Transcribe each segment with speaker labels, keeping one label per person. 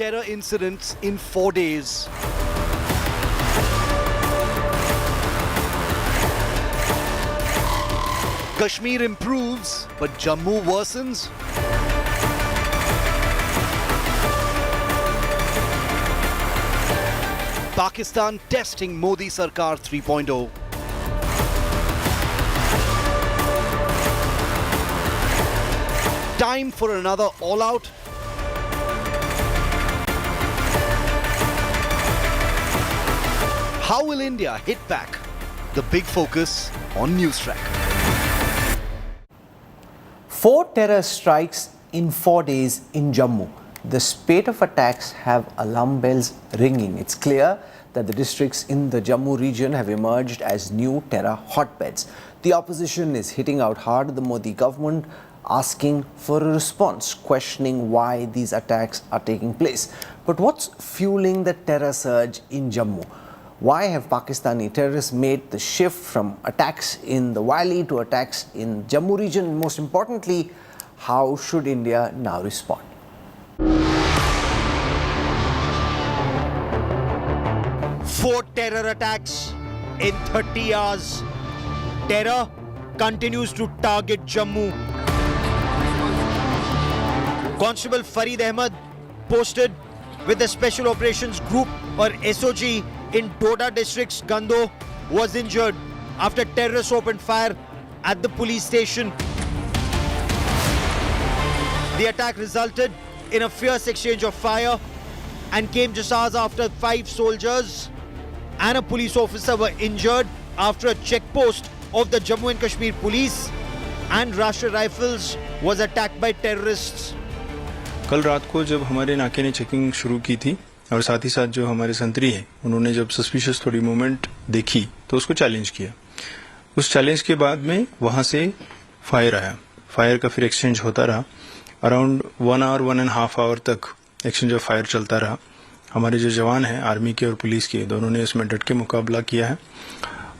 Speaker 1: terror incidents in 4 days. Kashmir improves, but Jammu worsens. Pakistan testing Modi Sarkar 3.0. Time for another all-out. How will India hit back? The big focus on Newstrack.
Speaker 2: 4 terror strikes in 4 days in Jammu. The spate of attacks have alarm bells ringing. It's clear that the districts in the Jammu region have emerged as new terror hotbeds. The opposition is hitting out hard at the Modi government, asking for a response, questioning why these attacks are taking place. But what's fueling the terror surge in Jammu? Why have Pakistani terrorists made the shift from attacks in the valley to attacks in Jammu region? And most importantly, how should India now respond?
Speaker 3: Four terror attacks in 30 hours. Terror continues to target Jammu. Constable Farid Ahmed, posted with the Special Operations Group or SOG in Doda district's Gando, was injured after terrorists opened fire at the police station. The attack resulted in a fierce exchange of fire and came just hours after 5 soldiers and a police officer were injured after a checkpost of the Jammu and Kashmir police and Rashtriya Rifles was attacked by terrorists.
Speaker 4: कल रात को जब हमारे नाके ने checking शुरू की थी और साथ ही साथ जो हमारे संतरी हैं उन्होंने जब सस्पिशियस थोड़ी मूवमेंट देखी तो उसको चैलेंज किया. उस चैलेंज के बाद में वहां से फायर आया. फायर का फिर एक्सचेंज होता रहा. अराउंड 1 आवर 1.5 आवर तक एक्सचेंज ऑफ फायर चलता रहा. हमारे जो जवान हैं आर्मी के और पुलिस के दोनों ने इसमें डट के मुकाबला किया है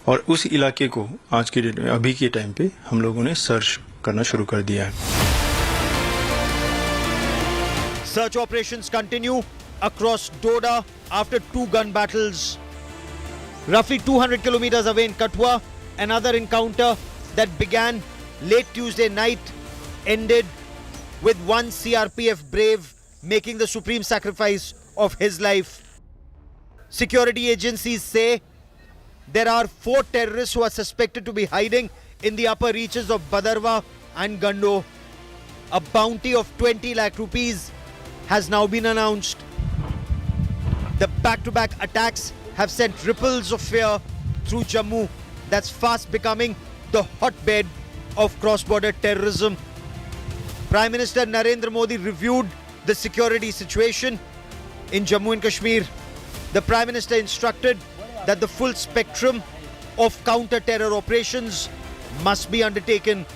Speaker 4: और उस इलाके को आज के डेट में अभी के टाइम पे हम लोगों ने सर्च करना शुरू कर दिया है.
Speaker 3: Search operations continue across Doda after 2 gun battles. Roughly 200 kilometers away in Kathua, another encounter that began late Tuesday night ended with one CRPF brave making the supreme sacrifice of his life. Security agencies say there are 4 terrorists who are suspected to be hiding in the upper reaches of Badarwa and Gando. A bounty of 20 lakh rupees has now been announced. The back-to-back attacks have sent ripples of fear through Jammu that's fast becoming the hotbed of cross-border terrorism. Prime Minister Narendra Modi reviewed the security situation in Jammu and Kashmir. The Prime Minister instructed that the full spectrum of counter-terror operations must be undertaken.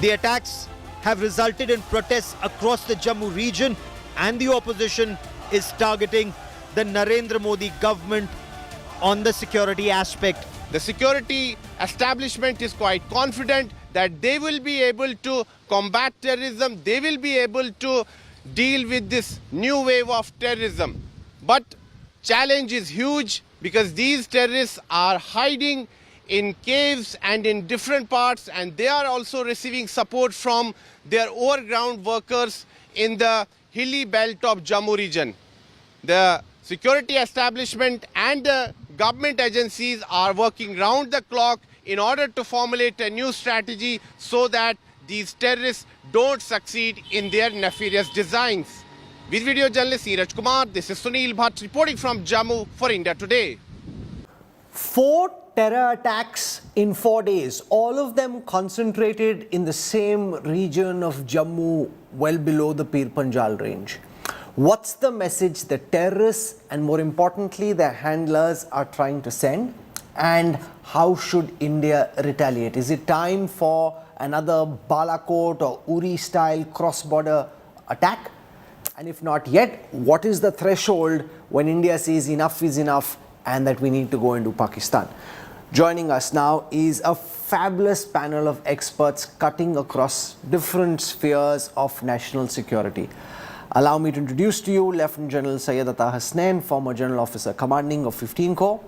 Speaker 3: The attacks have resulted in protests across the Jammu region and the opposition is targeting the Narendra Modi government on the security aspect.
Speaker 5: The security establishment is quite confident that they will be able to combat terrorism, they will be able to deal with this new wave of terrorism. But challenge is huge because these terrorists are hiding in caves and in different parts and they are also receiving support from their overground workers in the hilly belt of Jammu region. The security establishment and the government agencies are working round the clock in order to formulate a new strategy so that these terrorists don't succeed in their nefarious designs. With video journalist Neeraj Kumar, this is Sunil Bhatt reporting from Jammu for India Today.
Speaker 2: 4 terror attacks in 4 days, all of them concentrated in the same region of Jammu, well below the Pir Panjal range. What's the message the terrorists and more importantly their handlers are trying to send? And how should India retaliate? Is it time for another Balakot or Uri style cross-border attack? And if not yet, what is the threshold when India says enough is enough and that we need to go into Pakistan? Joining us now is a fabulous panel of experts cutting across different spheres of national security. Allow me to introduce to you Lieutenant General Syed Atta Hasnain, former General Officer Commanding of 15 Corps.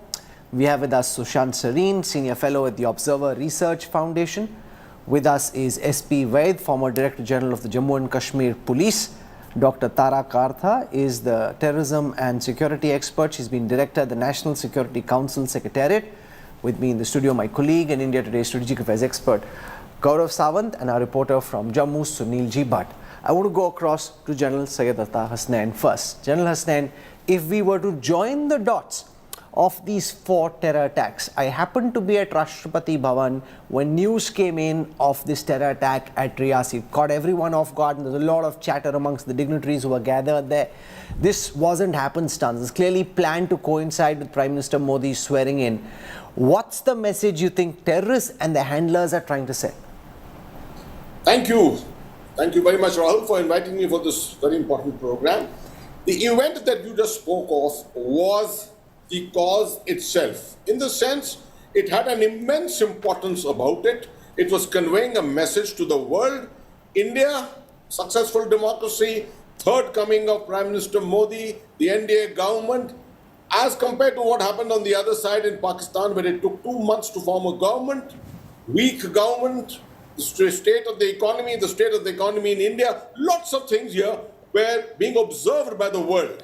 Speaker 2: We have with us Sushant Sareen, Senior Fellow at the Observer Research Foundation. With us is SP Vaid, former Director General of the Jammu and Kashmir Police. Dr. Tara Kartha is the Terrorism and Security Expert. She's been Director at the National Security Council Secretariat. With me in the studio, my colleague and India Today Strategic Affairs expert, Gaurav Sawant, and our reporter from Jammu, Sunil G. Bhatt. I want to go across to General Syed Atta Hasnain first. General Hasnain, if we were to join the dots of these 4 terror attacks, I happened to be at Rashtrapati Bhavan when news came in of this terror attack at Riyasi. It caught everyone off guard, and there's a lot of chatter amongst the dignitaries who were gathered there. This wasn't happenstance. It's clearly planned to coincide with Prime Minister Modi's swearing in. What's the message you think terrorists and their handlers are trying to send?
Speaker 6: Thank you. Thank you very much, Rahul, for inviting me for this very important program. The event that you just spoke of was the cause itself. In the sense, it had an immense importance about it. It was conveying a message to the world. India, successful democracy, third coming of Prime Minister Modi, the NDA government, as compared to what happened on the other side in Pakistan, where it took 2 months to form a government, weak government, the state of the economy in India, lots of things here were being observed by the world.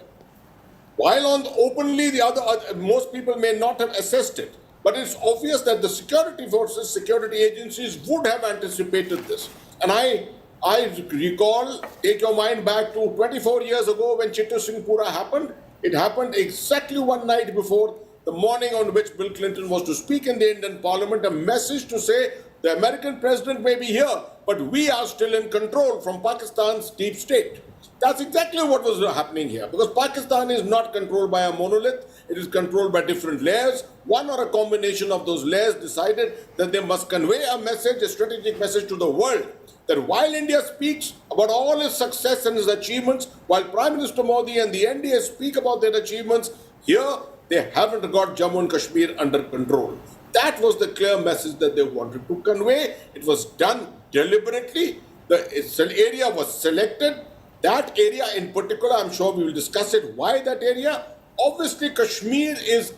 Speaker 6: While on openly, most people may not have assessed it, but it's obvious that the security forces, security agencies would have anticipated this. And I recall, take your mind back to 24 years ago when Chittu Singhpura happened. It happened exactly one night before the morning on which Bill Clinton was to speak in the Indian Parliament, a message to say the American president may be here, but we are still in control from Pakistan's deep state. That's exactly what was happening here, because Pakistan is not controlled by a monolith. It is controlled by different layers. One or a combination of those layers decided that they must convey a message, a strategic message to the world, that while India speaks about all its success and its achievements, while Prime Minister Modi and the NDA speak about their achievements, here they haven't got Jammu and Kashmir under control. That was the clear message that they wanted to convey. It was done deliberately. The area was selected. That area in particular, I'm sure we will discuss it. Why that area? Obviously, Kashmir is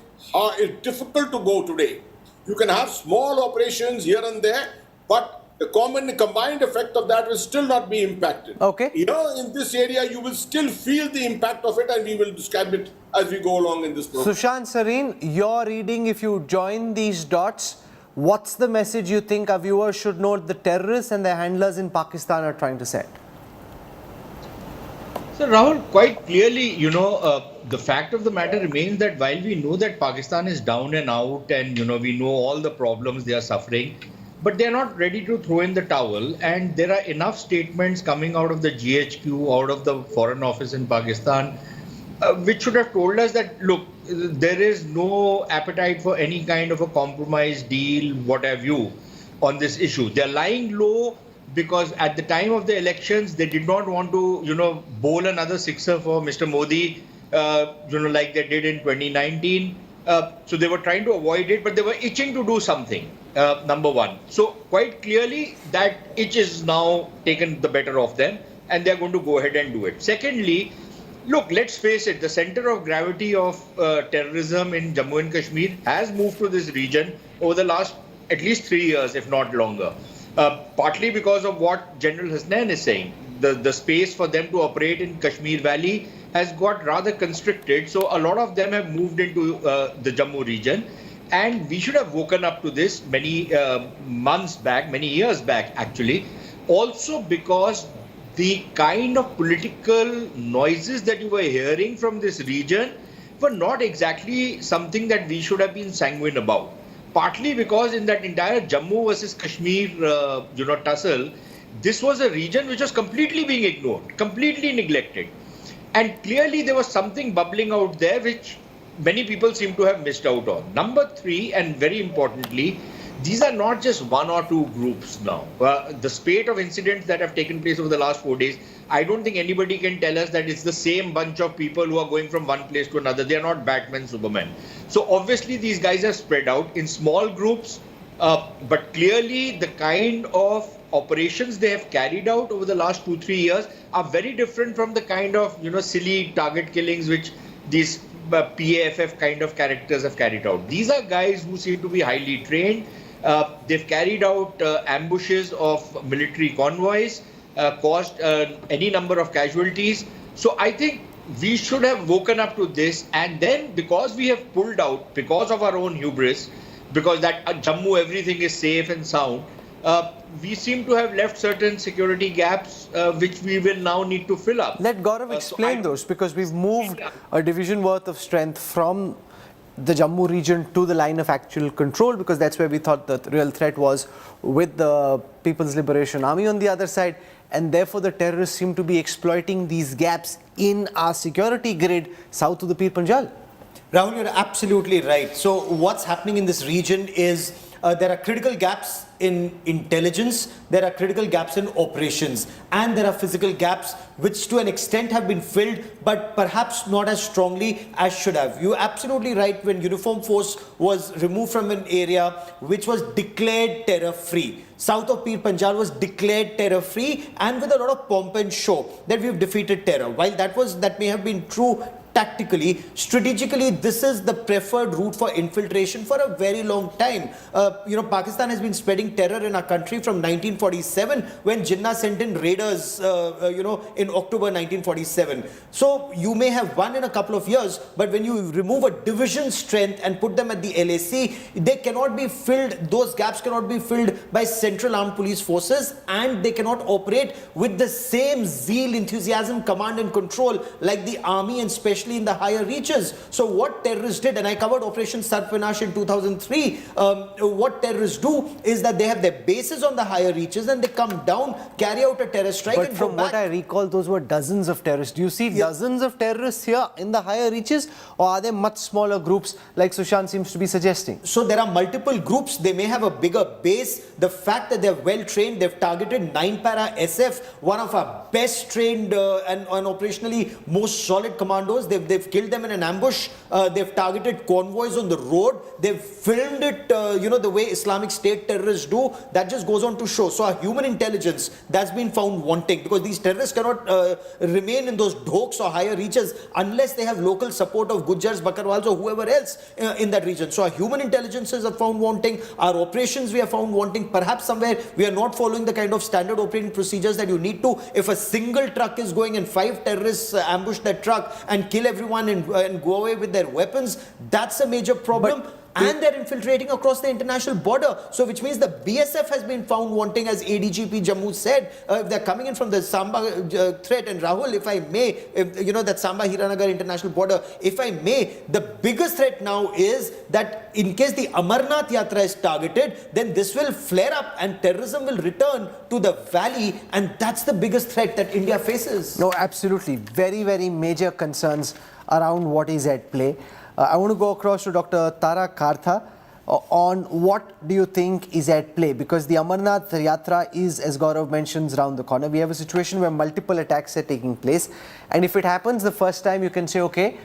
Speaker 6: difficult to go today. You can have small operations here and there, but the combined effect of that will still not be impacted.
Speaker 2: Okay.
Speaker 6: Here in this area, you will still feel the impact of it, and we will describe it as we go along in this program.
Speaker 2: Sushant Sareen, your reading, if you join these dots, what's the message you think our viewers should know the terrorists and their handlers in Pakistan are trying to send?
Speaker 7: So Rahul, quite clearly, the fact of the matter remains that while we know that Pakistan is down and out and, we know all the problems they are suffering, but they're not ready to throw in the towel. And there are enough statements coming out of the GHQ, out of the Foreign Office in Pakistan, which should have told us that, look, there is no appetite for any kind of a compromise deal, what have you, on this issue. They're lying low because at the time of the elections, they did not want to, bowl another sixer for Mr. Modi, like they did in 2019. So they were trying to avoid it, but they were itching to do something, number one. So quite clearly that itch is now taken the better of them, and they're going to go ahead and do it. Secondly, look, let's face it, the center of gravity of terrorism in Jammu and Kashmir has moved to this region over the last at least 3 years, if not longer. Partly because of what General Hasnain is saying. The space for them to operate in Kashmir Valley has got rather constricted. So a lot of them have moved into the Jammu region. And we should have woken up to this many months back, many years back, actually. Also because the kind of political noises that you were hearing from this region were not exactly something that we should have been sanguine about. Partly because in that entire Jammu versus Kashmir, tussle, this was a region which was completely being ignored, completely neglected. And clearly there was something bubbling out there which many people seem to have missed out on. Number 3, and very importantly, these are not just one or two groups now. The spate of incidents that have taken place over the last 4 days, I don't think anybody can tell us that it's the same bunch of people who are going from one place to another. They are not Batman, Superman. So obviously these guys are spread out in small groups, but clearly the kind of operations they have carried out over the last 2-3 years are very different from the kind of silly target killings which these PAFF kind of characters have carried out. These are guys who seem to be highly trained. They've carried out ambushes of military convoys, caused any number of casualties. So I think we should have woken up to this, and then because we have pulled out because of our own hubris, because that Jammu everything is safe and sound, we seem to have left certain security gaps which we will now need to fill up.
Speaker 2: Let Gaurav explain those, because we've moved a division worth of strength from the Jammu region to the line of actual control, because that's where we thought the real threat was, with the People's Liberation Army on the other side, and therefore the terrorists seem to be exploiting these gaps in our security grid south of the Pir Panjal.
Speaker 8: Rahul, you're absolutely right. So what's happening in this region is there are critical gaps in intelligence, there are critical gaps in operations, and there are physical gaps which to an extent have been filled, but perhaps not as strongly as should have. You're absolutely right. When uniform force was removed from an area which was declared terror-free, south of Pir Panjal was declared terror-free, and with a lot of pomp and show that we've defeated terror. While that may have been true tactically, strategically, this is the preferred route for infiltration for a very long time. Pakistan has been spreading terror in our country from 1947, when Jinnah sent in raiders, in October 1947. So you may have won in a couple of years, but when you remove a division strength and put them at the LAC, they cannot be filled, those gaps cannot be filled by central armed police forces, and they cannot operate with the same zeal, enthusiasm, command and control like the army, and especially in the higher reaches. So what terrorists did, and I covered Operation Sarpinash in 2003, what terrorists do is that they have their bases on the higher reaches and they come down, carry out a terror strike,
Speaker 2: But
Speaker 8: and
Speaker 2: from
Speaker 8: go back.
Speaker 2: what I recall, those were dozens of terrorists. Do you see dozens of terrorists here in the higher reaches, or are they much smaller groups like Sushant seems to be suggesting?
Speaker 8: So there are multiple groups. They may have a bigger base. The fact that they're well trained, they've targeted 9 para SF, one of our best trained and operationally most solid commandos. They've killed them in an ambush. They've targeted convoys on the road. They've filmed it, the way Islamic State terrorists do. That just goes on to show. So our human intelligence, that's been found wanting, because these terrorists cannot remain in those dhokes or higher reaches unless they have local support of Gujars, Bakarwals or whoever else in that region. So our human intelligences are found wanting. Our operations we are found wanting. Perhaps somewhere we are not following the kind of standard operating procedures that you need to. If a single truck is going and 5 terrorists ambush that truck and kill everyone and go away with their weapons, that's a major problem. And they're infiltrating across the international border. So which means the BSF has been found wanting, as ADGP Jammu said. They're coming in from the Samba threat. And Rahul, if I may, that Samba Hiranagar international border, if I may, the biggest threat now is that in case the Amarnath Yatra is targeted, then this will flare up and terrorism will return to the valley. And that's the biggest threat that India faces.
Speaker 2: No, absolutely. Very, very major concerns around what is at play. I want to go across to Dr. Tara Kartha on what do you think is at play, because the Amarnath Yatra is, as Gaurav mentions, around the corner. We have a situation where multiple attacks are taking place, and if it happens the first time, you can say, okay,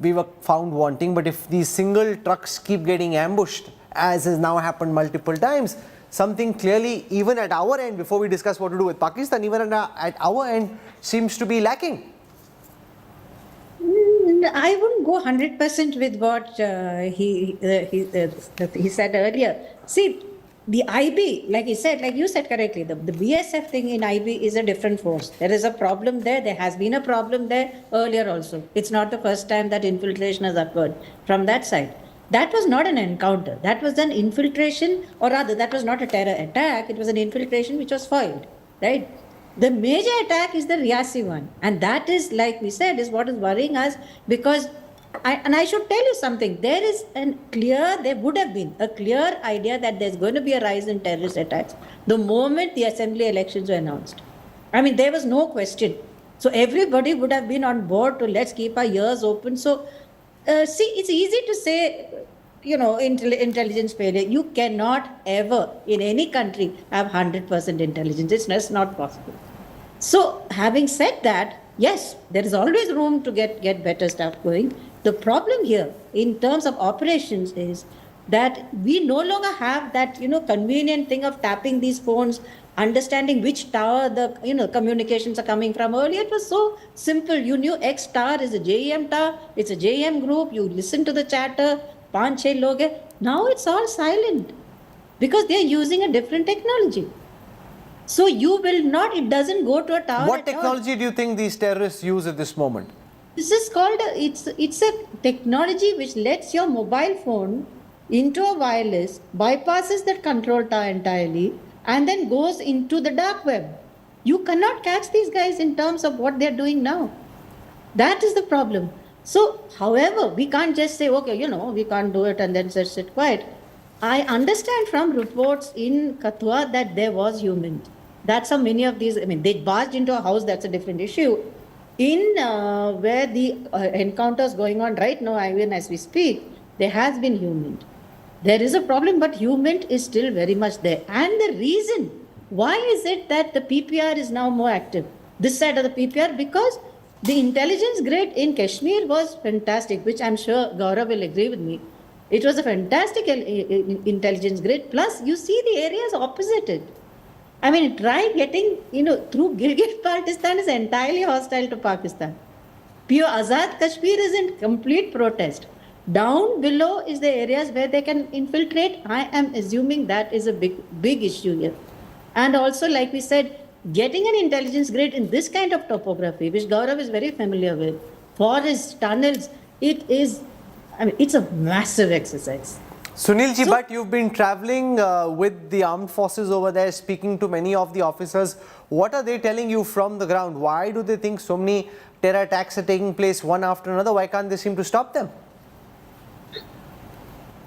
Speaker 2: we were found wanting, but if these single trucks keep getting ambushed, as has now happened multiple times, something clearly, even at our end, before we discuss what to do with Pakistan, even at our end, seems to be lacking.
Speaker 9: I wouldn't go 100% with what he said earlier. See, the IB, like you said correctly, the BSF thing in IB is a different force. There is a problem there. There has been a problem there earlier also. It's not the first time that infiltration has occurred from that side. That was not an encounter. That was an infiltration, or rather, that was not a terror attack. It was an infiltration which was foiled, right? The major attack is the Riyasi one. And that is, like we said, is what is worrying us, because, I should tell you something, there would have been a clear idea that there's going to be a rise in terrorist attacks the moment the assembly elections were announced. I mean, there was no question. So everybody would have been on board to let's keep our ears open. So, see, it's easy to say intelligence failure. You cannot ever in any country have 100% intelligence. It's just not possible. So, having said that, yes, there is always room to get better stuff going. The problem here, in terms of operations, is that we no longer have that convenient thing of tapping these phones, understanding which tower the communications are coming from. Earlier, it was so simple. You knew X tower is a JEM tower. It's a JEM group. You listen to the chatter. 5-6 log hai. Now it's all silent because they are using a different technology. So you will not, it doesn't go to a tower.
Speaker 2: What technology do you think these terrorists use at this moment?
Speaker 9: This is called, it's a technology which lets your mobile phone into a wireless, bypasses that control tower entirely, and then goes into the dark web. You cannot catch these guys in terms of what they're doing now. That is the problem. So, however, we can't just say, okay, we can't do it and then just sit quiet. I understand from reports in Kathua that there was human. That's how many of these, they barged into a house, that's a different issue. In where the encounters going on right now, even as we speak, there has been human. There is a problem, but human is still very much there. And the reason, why is it that the PPR is now more active? This side of the PPR, because the intelligence grade in Kashmir was fantastic, which I'm sure Gaurav will agree with me. It was a fantastic intelligence grade. Plus, you see the areas opposite it. Try getting, through Gilgit-Baltistan is entirely hostile to Pakistan. Pure Azad Kashmir is in complete protest. Down below is the areas where they can infiltrate. I am assuming that is a big issue here. And also, like we said, getting an intelligence grade in this kind of topography, which Gaurav is very familiar with, forests, tunnels, it's a massive exercise.
Speaker 2: Sunil ji, but you've been traveling with the armed forces over there, speaking to many of the officers. What are they telling you from the ground? Why do they think so many terror attacks are taking place one after another? Why can't they seem to stop them?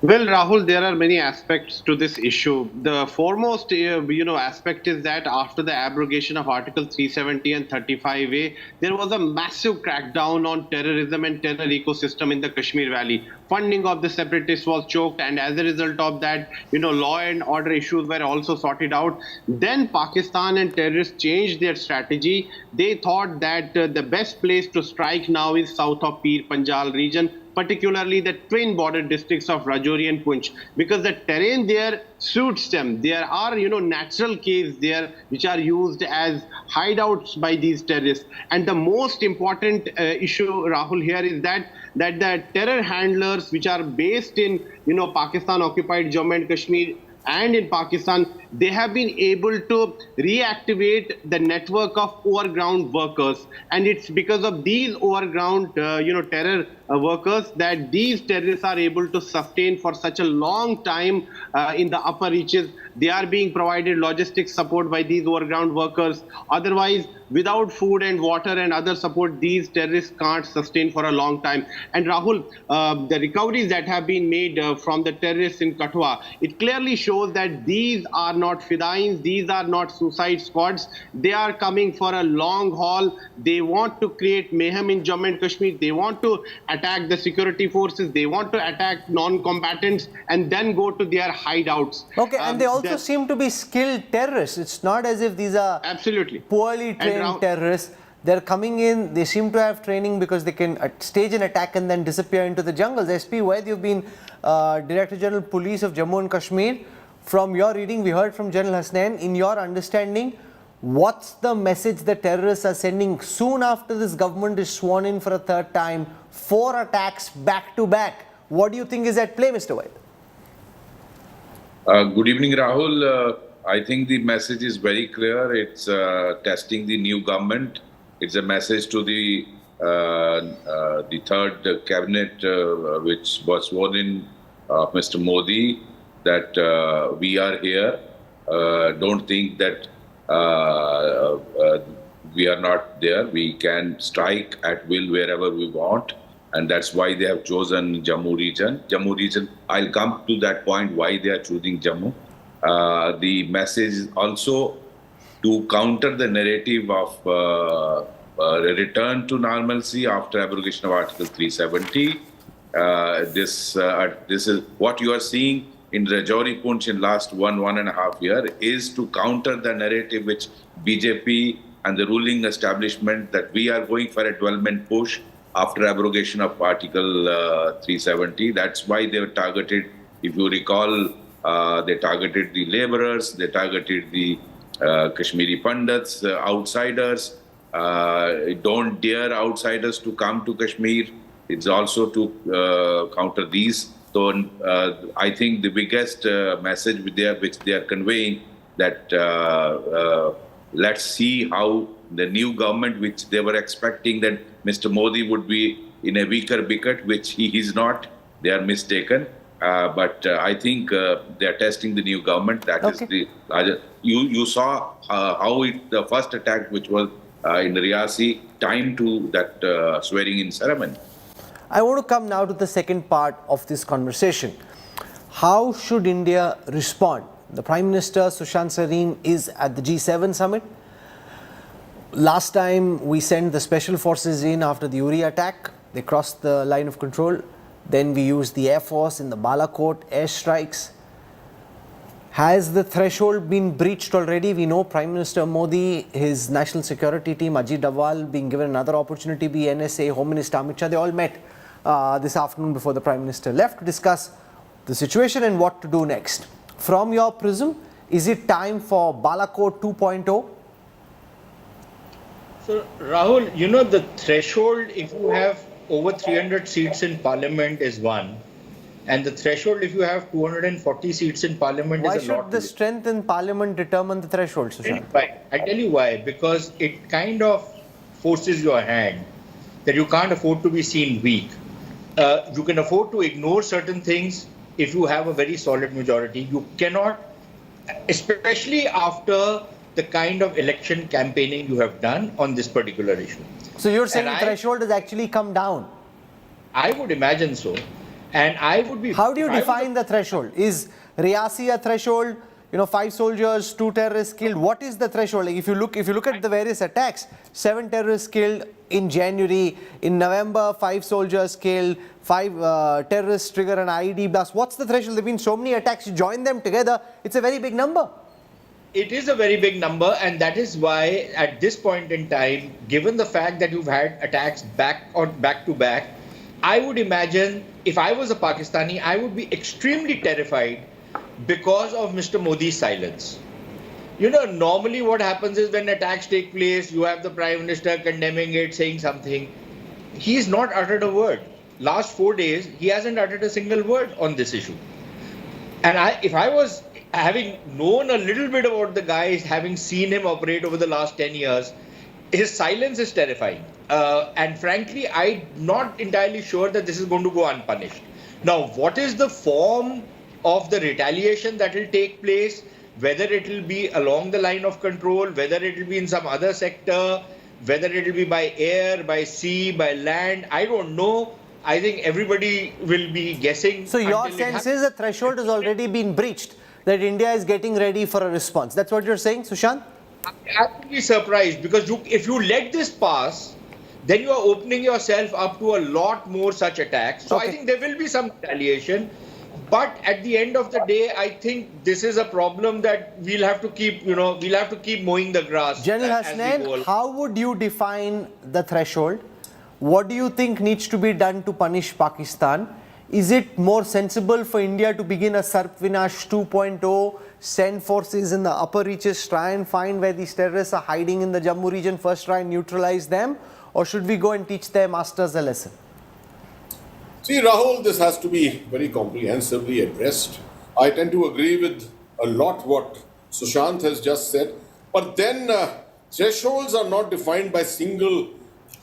Speaker 10: Well, Rahul, there are many aspects to this issue. The foremost, aspect is that after the abrogation of Article 370 and 35A, there was a massive crackdown on terrorism and terror ecosystem in the Kashmir Valley. Funding of the separatists was choked, and as a result of that, law and order issues were also sorted out. Then Pakistan and terrorists changed their strategy. They thought that the best place to strike now is south of Pir Panjal region, particularly the twin border districts of Rajouri and Poonch, because the terrain there suits them. There are, natural caves there which are used as hideouts by these terrorists. And the most important issue, Rahul, here is that the terror handlers which are based in, Pakistan-occupied Jammu and Kashmir and in Pakistan, they have been able to reactivate the network of overground workers. And it's because of these overground, terror workers that these terrorists are able to sustain for such a long time in the upper reaches. They are being provided logistics support by these overground workers. Otherwise, without food and water and other support, these terrorists can't sustain for a long time. And Rahul, the recoveries that have been made from the terrorists in Kathua, it clearly shows that these are not fidains, these are not suicide squads. They are coming for a long haul. They want to create mayhem in Jammu and Kashmir. They want to attack the security forces. They want to attack non-combatants and then go to their hideouts.
Speaker 2: Okay, and they also seem to be skilled terrorists. It's not as if these are
Speaker 10: absolutely
Speaker 2: poorly trained terrorists. They're coming in, they seem to have training because they can stage an attack and then disappear into the jungles. SP Vaid, you've been Director General Police of Jammu and Kashmir. From your reading, we heard from General Hasnain. In your understanding, what's the message the terrorists are sending soon after this government is sworn in for a third time? 4 attacks back to back. What do you think is at play, Mr. Vaid?
Speaker 11: Good evening, Rahul. I think the message is very clear. It's testing the new government. It's a message to the third cabinet, which was sworn in Mr. Modi, that we are here. Don't think that we are not there. We can strike at will wherever we want. And that's why they have chosen Jammu region. Jammu region, I'll come to that point why they are choosing Jammu. The message is also to counter the narrative of return to normalcy after abrogation of Article 370. This is what you are seeing in Rajouri Punch in last 1.5 year is to counter the narrative which BJP and the ruling establishment that we are going for a development push after abrogation of Article 370. That's why they were targeted. If you recall, they targeted the laborers, they targeted the Kashmiri Pandits, outsiders. Don't dare outsiders to come to Kashmir. It's also to counter these. So I think the biggest message which they are conveying that let's see how the new government, which they were expecting that Mr. Modi would be in a weaker wicket, which he is not. They are mistaken. But I think they are testing the new government. That is the larger. You saw how the first attack, which was in Riyasi, timed to that swearing-in ceremony.
Speaker 2: I want to come now to the second part of this conversation. How should India respond? The Prime Minister, Sushant Sareen, is at the G7 summit. Last time we sent the special forces in after the Uri attack. They crossed the line of control. Then we used the Air Force in the Balakot airstrikes. Has the threshold been breached already? We know Prime Minister Modi, his national security team, Ajit Doval, being given another opportunity, be NSA, Home Minister Amit Shah, they all met this afternoon before the Prime Minister left to discuss the situation and what to do next. From your prism, is it time for Balakot 2.0?
Speaker 7: So, Rahul, you know, the threshold, if you have over 300 seats in parliament, is one. And the threshold, if you have 240 seats in parliament,
Speaker 2: Why
Speaker 7: is a lot.
Speaker 2: Why should the strength in parliament determine the threshold, Sushant?
Speaker 7: Why? I tell you why. Because it kind of forces your hand that you can't afford to be seen weak. You can afford to ignore certain things if you have a very solid majority. You cannot, especially after the kind of election campaigning you have done on this particular issue.
Speaker 2: So you're saying the threshold has actually come down?
Speaker 7: I would imagine so. And I would be...
Speaker 2: How do you define the threshold? Is Riyasi a threshold? You know, 5 soldiers, 2 terrorists killed. What is the threshold? Like if you look at the various attacks, 7 terrorists killed in January. In November, 5 soldiers killed. 5 terrorists trigger an IED blast. What's the threshold? There have been so many attacks. You join them together, it's a very big number.
Speaker 7: It is a very big number, and that is why at this point in time, given the fact that you've had attacks back to back, I would imagine if I was a Pakistani, I would be extremely terrified because of Mr. Modi's silence. You know, normally what happens is when attacks take place, you have the Prime Minister condemning it, saying something. He's not uttered a word. Last 4 days, he hasn't uttered a single word on this issue. And if I was having known a little bit about the guy, having seen him operate over the last 10 years, his silence is terrifying. And frankly, I'm not entirely sure that this is going to go unpunished. Now, what is the form of the retaliation that will take place, whether it will be along the line of control, whether it will be in some other sector, whether it will be by air, by sea, by land, I don't know. I think everybody will be guessing.
Speaker 2: So your sense is the threshold has already been breached, that India is getting ready for a response. That's what you're saying, Sushant?
Speaker 7: I would be surprised because if you let this pass, then you are opening yourself up to a lot more such attacks. So I think there will be some retaliation. But at the end of the day, I think this is a problem that we'll have to keep, we'll have to keep mowing the grass.
Speaker 2: General Hasnain, how would you define the threshold? What do you think needs to be done to punish Pakistan? Is it more sensible for India to begin a Sarp-Vinash 2.0, send forces in the upper reaches, try and find where these terrorists are hiding in the Jammu region, first try and neutralize them? Or should we go and teach their masters a lesson?
Speaker 6: See, Rahul, this has to be very comprehensively addressed. I tend to agree with a lot what Sushant has just said. But then thresholds are not defined by single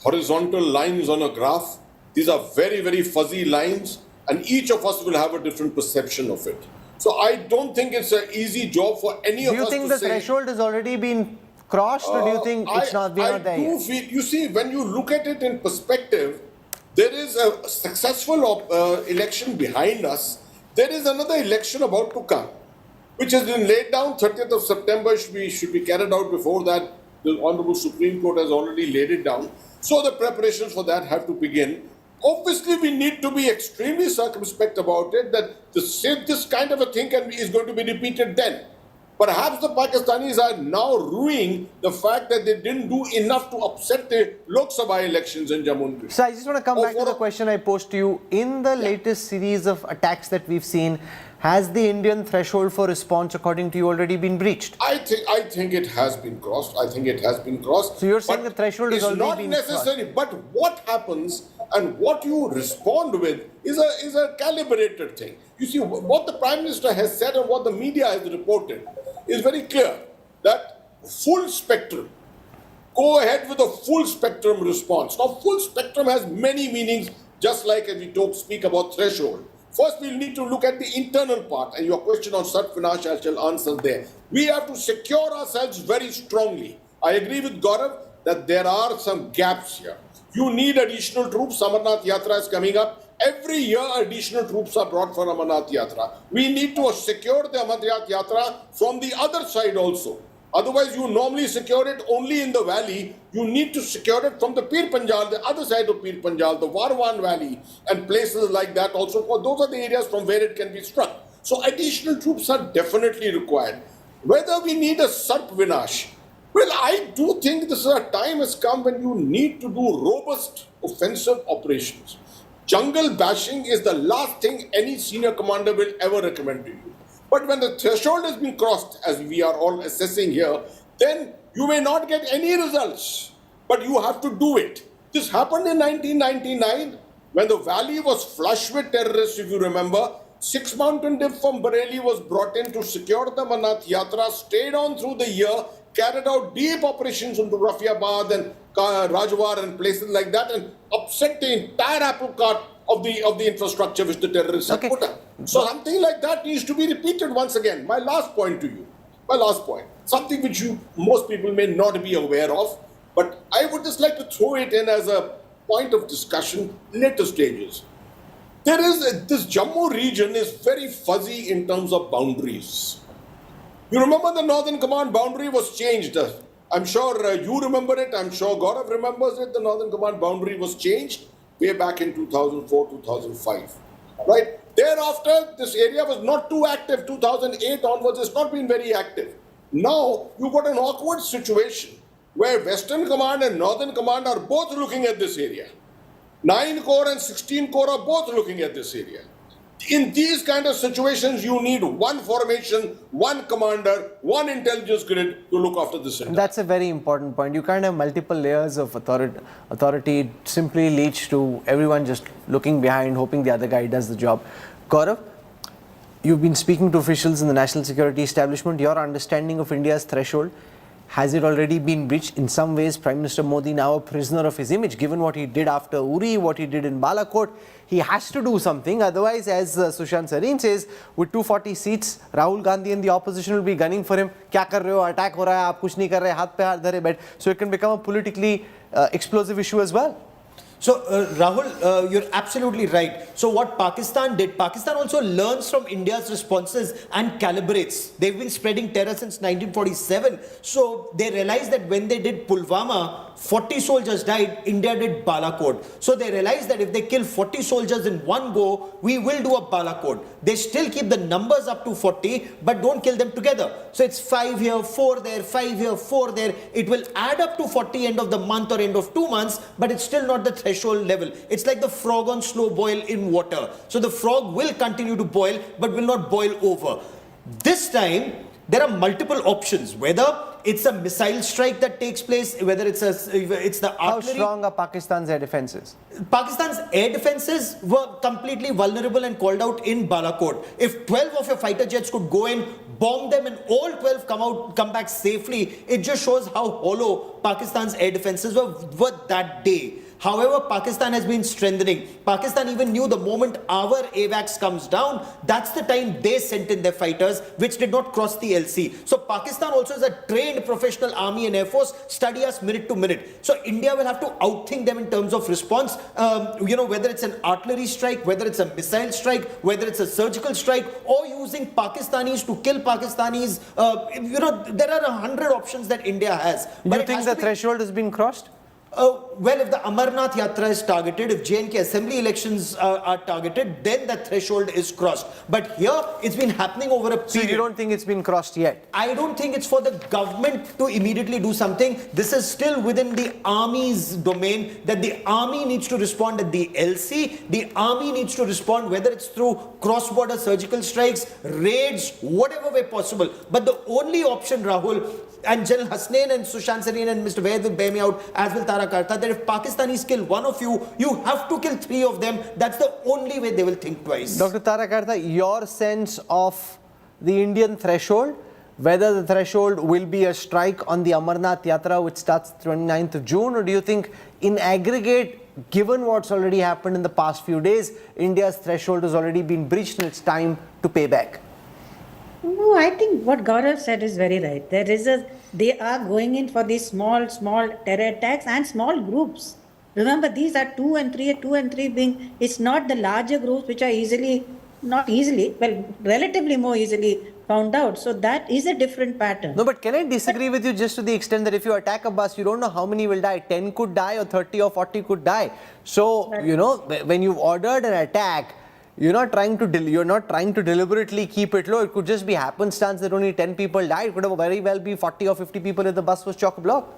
Speaker 6: horizontal lines on a graph. These are very, very fuzzy lines, and each of us will have a different perception of it. So I don't think it's an easy job for any of us to say...
Speaker 2: Do you think the threshold has already been crossed, or do you think it's not there yet?
Speaker 6: You see, when you look at it in perspective, there is a successful election behind us. There is another election about to come, which has been laid down. 30th of September should be carried out. Before that, the Honorable Supreme Court has already laid it down. So the preparations for that have to begin. obviously we need to be extremely circumspect about it, that this kind of a thing is going to be repeated then. Perhaps the Pakistanis are now ruining the fact that they didn't do enough to upset the Lok Sabha elections in Jammu and Kashmir.
Speaker 2: So I just want to come back to the question I posed to you. In the latest series of attacks that we've seen, has the Indian threshold for response, according to you, already been breached?
Speaker 6: I think it has been crossed. I think it has been crossed.
Speaker 2: So you're saying the threshold has already been crossed?
Speaker 6: It's not necessary. But what happens and what you respond with is a calibrated thing. You see, what the Prime Minister has said and what the media has reported is very clear, that full spectrum. Go ahead with a full spectrum response. Now, full spectrum has many meanings, just like as we speak about threshold. First, we'll need to look at the internal part, and your question on Sat Vinash, I shall answer there. We have to secure ourselves very strongly. I agree with Gaurav that there are some gaps here. You need additional troops. Amarnath Yatra is coming up. Every year, additional troops are brought for Amarnath Yatra. We need to secure the Amarnath Yatra from the other side also. Otherwise, you normally secure it only in the valley. You need to secure it from the Pir Panjal, the other side of Pir Panjal, the Warwan Valley, and places like that also. For those are the areas from where it can be struck. So additional troops are definitely required. Whether we need a Sarp Vinash, well, I do think this is a time has come when you need to do robust offensive operations. Jungle bashing is the last thing any senior commander will ever recommend to you. But when the threshold has been crossed, as we are all assessing here, then you may not get any results, but you have to do it. This happened in 1999 when the valley was flush with terrorists, if you remember. 6 mountain dip from Bareilly was brought in to secure the Amarnath Yatra, stayed on through the year, carried out deep operations into Rafiabad and Rajwar and places like that, and upset the entire apple cart of the infrastructure which the terrorists have put up. So something like that needs to be repeated once again. My last point to you, something which most people may not be aware of, but I would just like to throw it in as a point of discussion later stages. This Jammu region is very fuzzy in terms of boundaries. You remember the Northern Command boundary was changed. I'm sure you remember it. I'm sure Gaurav remembers it. The Northern Command boundary was changed way back in 2004, 2005. Right? Thereafter, this area was not too active. 2008 onwards, it's not been very active. Now, you've got an awkward situation where Western Command and Northern Command are both looking at this area. 9 Corps and 16 Corps are both looking at this area. In these kind of situations, you need one formation, one commander, one intelligence grid to look after this.
Speaker 2: That's a very important point. You can't have multiple layers of authority. It simply leads to everyone just looking behind, hoping the other guy does the job. Gaurav, you've been speaking to officials in the national security establishment. Your understanding of India's threshold, has it already been breached? In some ways, Prime Minister Modi now a prisoner of his image, given what he did after Uri, what he did in Balakot. He has to do something. Otherwise, as Sushant Sareen says, with 240 seats, Rahul Gandhi and the opposition will be gunning for him. Kya kar rahe ho? Attack ho raha hai, aap kuch nahi kar rahe, haath pe haath dhare baith. So it can become a politically explosive issue as well.
Speaker 8: So, Rahul, you're absolutely right. So, what Pakistan did, Pakistan also learns from India's responses and calibrates. They've been spreading terror since 1947. So, they realized that when they did Pulwama, 40 soldiers died, India did Balakot. So, they realized that if they kill 40 soldiers in one go, we will do a Balakot. They still keep the numbers up to 40, but don't kill them together. So, it's 5 here, 4 there, 5 here, 4 there. It will add up to 40 end of the month or end of 2 months, but it's still not the threshold level. It's like the frog on slow boil in water. So the frog will continue to boil but will not boil over. This time there are multiple options, whether it's a missile strike that takes place, whether it's the artillery.
Speaker 2: How strong are Pakistan's air defenses?
Speaker 8: Pakistan's air defenses were completely vulnerable and called out in Balakot. If 12 of your fighter jets could go in, bomb them, and all 12 come back safely, it just shows how hollow Pakistan's air defenses were that day. However, Pakistan has been strengthening. Pakistan even knew the moment our AWACS comes down, that's the time they sent in their fighters, which did not cross the LC. So Pakistan also is a trained professional army and air force, study us minute to minute. So India will have to outthink them in terms of response, whether it's an artillery strike, whether it's a missile strike, whether it's a surgical strike, or using Pakistanis to kill Pakistanis. There are 100 options that India has.
Speaker 2: Do you think the threshold has been crossed?
Speaker 8: Well, if the Amarnath Yatra is targeted, if J&K assembly elections are targeted, then that threshold is crossed. But here, it's been happening over a period.
Speaker 2: So you don't think it's been crossed yet?
Speaker 8: I don't think it's for the government to immediately do something. This is still within the army's domain, that the army needs to respond at the LC. The army needs to respond, whether it's through cross-border surgical strikes, raids, whatever way possible. But the only option, Rahul, and General Hasnain and Sushant Sareen and Mr. Vaid will bear me out, as will Tara Karta, that if Pakistanis kill one of you, you have to kill three of them. That's the only way they will think twice.
Speaker 2: Dr. Tara Karta, your sense of the Indian threshold, whether the threshold will be a strike on the Amarnath Yatra, which starts 29th of June, or do you think in aggregate, given what's already happened in the past few days, India's threshold has already been breached and it's time to pay back?
Speaker 9: No, I think what Gaurav said is very right. They are going in for these small terror attacks and small groups. Remember, these are 2 and 3 being, it's not the larger groups which are relatively more easily found out. So that is a different pattern.
Speaker 2: No, but can I disagree with you just to the extent that if you attack a bus, you don't know how many will die. 10 could die or 30 or 40 could die. So, you know, when you've ordered an attack, you're not trying to deliberately keep it low. It could just be happenstance that only 10 people died. It could have very well be 40 or 50 people if the bus was chock-a-block.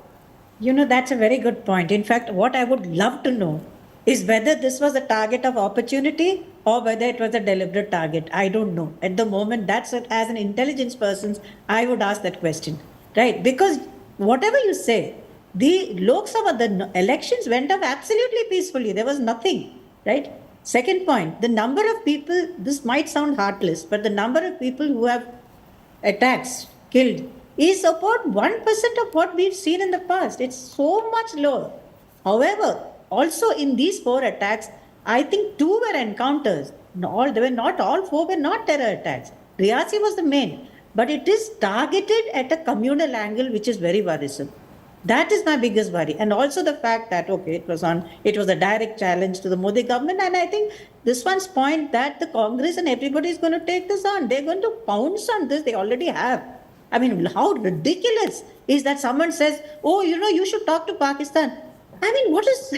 Speaker 9: You know, that's a very good point. In fact, what I would love to know is whether this was a target of opportunity or whether it was a deliberate target. I don't know. At the moment, that's what, as an intelligence person, I would ask that question. Right? Because whatever you say, the Lok Sabha, the elections went up absolutely peacefully. There was nothing. Right? Second point, the number of people, this might sound heartless, but the number of people who have attacks, killed, is about 1% of what we've seen in the past. It's so much lower. However, also in these 4 attacks, I think 2 were encounters. Not all 4 were not terror attacks. Riyasi was the main. But it is targeted at a communal angle, which is very worrisome. That is my biggest worry. And also the fact that, it was a direct challenge to the Modi government. And I think this one's point that the Congress and everybody is going to take this on. They're going to pounce on this. They already have. I mean, how ridiculous is that someone says, you should talk to Pakistan. I mean, what is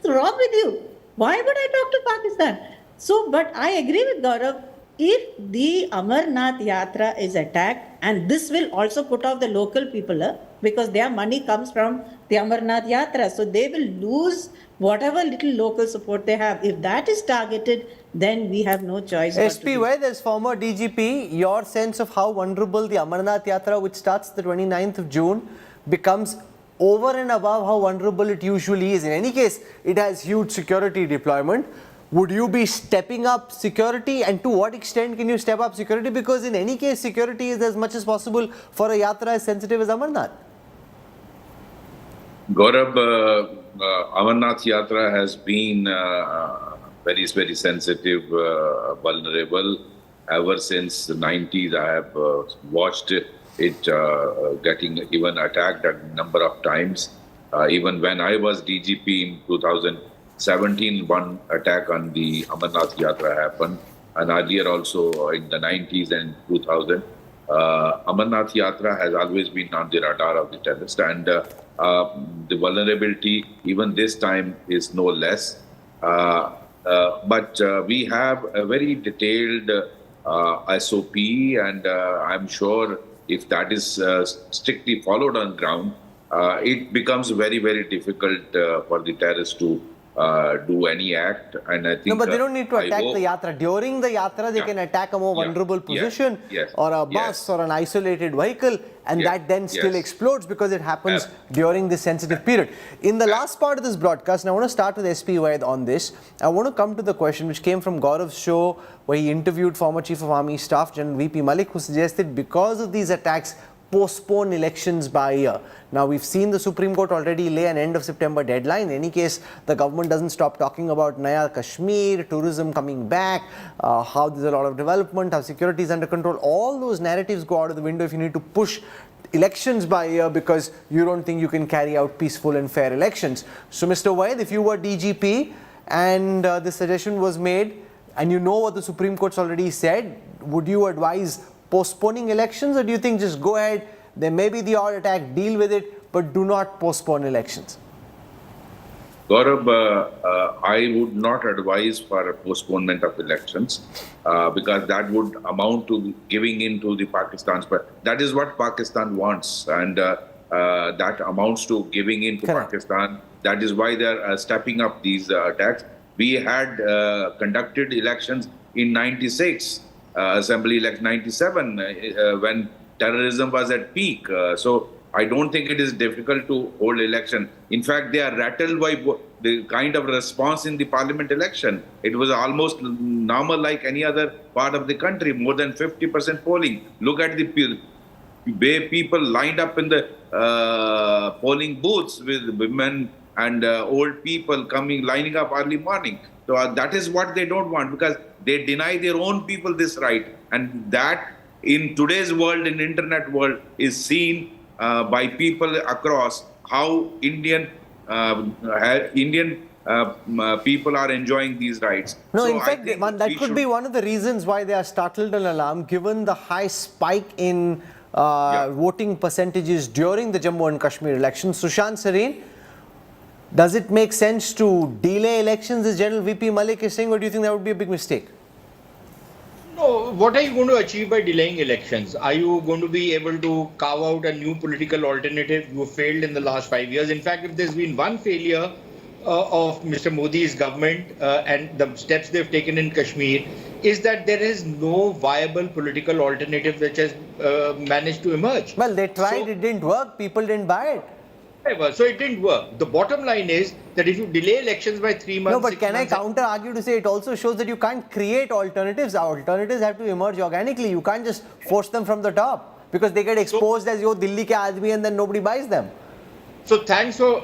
Speaker 9: wrong with you? Why would I talk to Pakistan? So, but I agree with Gaurav. If the Amarnath Yatra is attacked, and this will also put off the local people, because their money comes from the Amarnath Yatra, so they will lose whatever little local support they have. If that is targeted, then we have no choice.
Speaker 2: SP, where as former DGP, your sense of how vulnerable the Amarnath Yatra, which starts the 29th of June, becomes over and above how vulnerable it usually is. In any case, it has huge security deployment. Would you be stepping up security, and to what extent can you step up security? Because in any case, security is as much as possible for a yatra as sensitive as Amarnath.
Speaker 11: Gaurav, Amarnath Yatra has been very, very sensitive, vulnerable. Ever since the 90s, I have watched it getting even attacked a number of times. Even when I was DGP in 2017, one attack on the Amarnath Yatra happened, and earlier also in the 90s and 2000. Amarnath Yatra has always been on the radar of the terrorists, and the vulnerability even this time is no less. But we have a very detailed SOP, and I'm sure if that is strictly followed on ground, it becomes very, very difficult for the terrorists to do any act. And I think
Speaker 2: no, but they don't need to attack the yatra. During the yatra, they can attack a more vulnerable position, or a bus or an isolated vehicle, and that then still explodes because it happens during this sensitive period. In the last part of this broadcast, and I want to start with SP Vaid on this, I want to come to the question which came from Gaurav's show, where he interviewed former Chief of Army Staff General VP Malik, who suggested because of these attacks, postpone elections by a year. Now, we've seen the Supreme Court already lay an end of September deadline. In any case, the government doesn't stop talking about Naya Kashmir, tourism coming back, how there's a lot of development, how security is under control. All those narratives go out of the window if you need to push elections by a year because you don't think you can carry out peaceful and fair elections. So, Mr. Vaid, if you were DGP and the suggestion was made and you know what the Supreme Court's already said, would you advise postponing elections, or do you think just go ahead, there may be the odd attack, deal with it, but do not postpone elections?
Speaker 11: Gaurav, I would not advise for a postponement of elections because that would amount to giving in to the Pakistan's. But that is what Pakistan wants, and that amounts to giving in to
Speaker 2: Correct.
Speaker 11: Pakistan. That is why they are stepping up these attacks. We had conducted elections in '96, Assembly election '97, when terrorism was at peak. So I don't think it is difficult to hold election. In fact, they are rattled by the kind of response in the parliament election. It was almost normal like any other part of the country, more than 50% polling. Look at the way people lined up in the polling booths with women and old people lining up early morning. So that is what they don't want, because they deny their own people this right. And that in today's world, in internet world, is seen by people across how Indian people are enjoying these rights.
Speaker 2: No,
Speaker 11: So
Speaker 2: in
Speaker 11: I
Speaker 2: fact,
Speaker 11: think
Speaker 2: that
Speaker 11: we
Speaker 2: could
Speaker 11: should-
Speaker 2: be one of the reasons why they are startled and alarmed, given the high spike in voting percentages during the Jammu and Kashmir elections. Sushant Sareen, does it make sense to delay elections, as General VP Malik is saying, or do you think that would be a big mistake?
Speaker 7: No, what are you going to achieve by delaying elections? Are you going to be able to carve out a new political alternative? You failed in the last 5 years. In fact, if there's been one failure of Mr. Modi's government and the steps they've taken in Kashmir, is that there is no viable political alternative which has managed to emerge.
Speaker 2: Well, they tried,
Speaker 7: So-
Speaker 2: it didn't work, people didn't buy it.
Speaker 7: So it didn't work. The bottom line is that if you delay elections by 3 months,
Speaker 2: No, but
Speaker 7: 6
Speaker 2: can I
Speaker 7: months,
Speaker 2: counter argue to say it also shows that you can't create alternatives? Alternatives have to emerge organically. You can't just force them from the top, because they get exposed as yo Delhi ke aadmi and then nobody buys them.
Speaker 7: So thanks for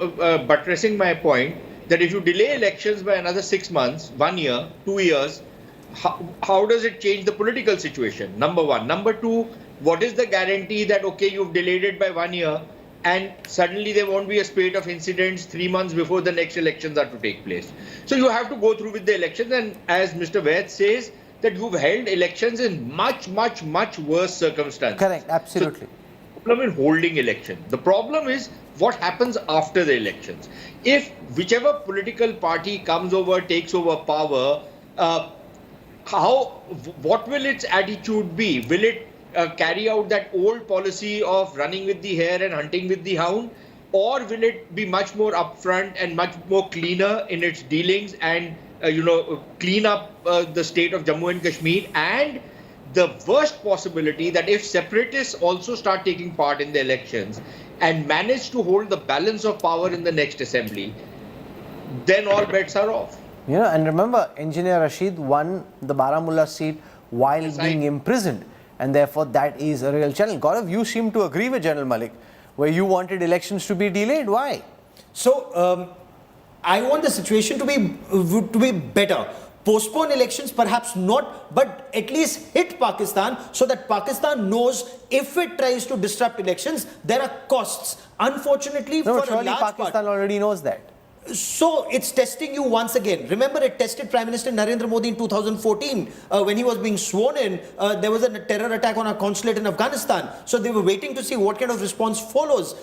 Speaker 7: buttressing my point that if you delay elections by another 6 months, 1 year, 2 years, how does it change the political situation? Number one. Number two, what is the guarantee that, okay, you've delayed it by 1 year and suddenly there won't be a spate of incidents 3 months before the next elections are to take place? So you have to go through with the elections, and as Mr. Vaid says, that you've held elections in much, much, much worse circumstances.
Speaker 2: Correct, absolutely.
Speaker 7: So, problem in holding election. The problem is what happens after the elections. If whichever political party comes over, takes over power, what will its attitude be? Will it carry out that old policy of running with the hare and hunting with the hound, or will it be much more upfront and much more cleaner in its dealings and clean up the state of Jammu and Kashmir? And the worst possibility that if separatists also start taking part in the elections and manage to hold the balance of power in the next assembly, then all bets are off.
Speaker 2: And remember, Engineer Rashid won the Baramulla seat while being imprisoned, and therefore that is a real challenge. Gaurav, you seem to agree with General Malik, where you wanted elections to be delayed. Why?
Speaker 8: So, I want the situation to be better. Postpone elections, perhaps not, but at least hit Pakistan so that Pakistan knows if it tries to disrupt elections, there are costs. Unfortunately,
Speaker 2: No,
Speaker 8: for a
Speaker 2: surely
Speaker 8: large
Speaker 2: Pakistan already knows that.
Speaker 8: So it's testing you once again. Remember, it tested Prime Minister Narendra Modi in 2014 when he was being sworn in. There was a terror attack on our consulate in Afghanistan. So they were waiting to see what kind of response follows.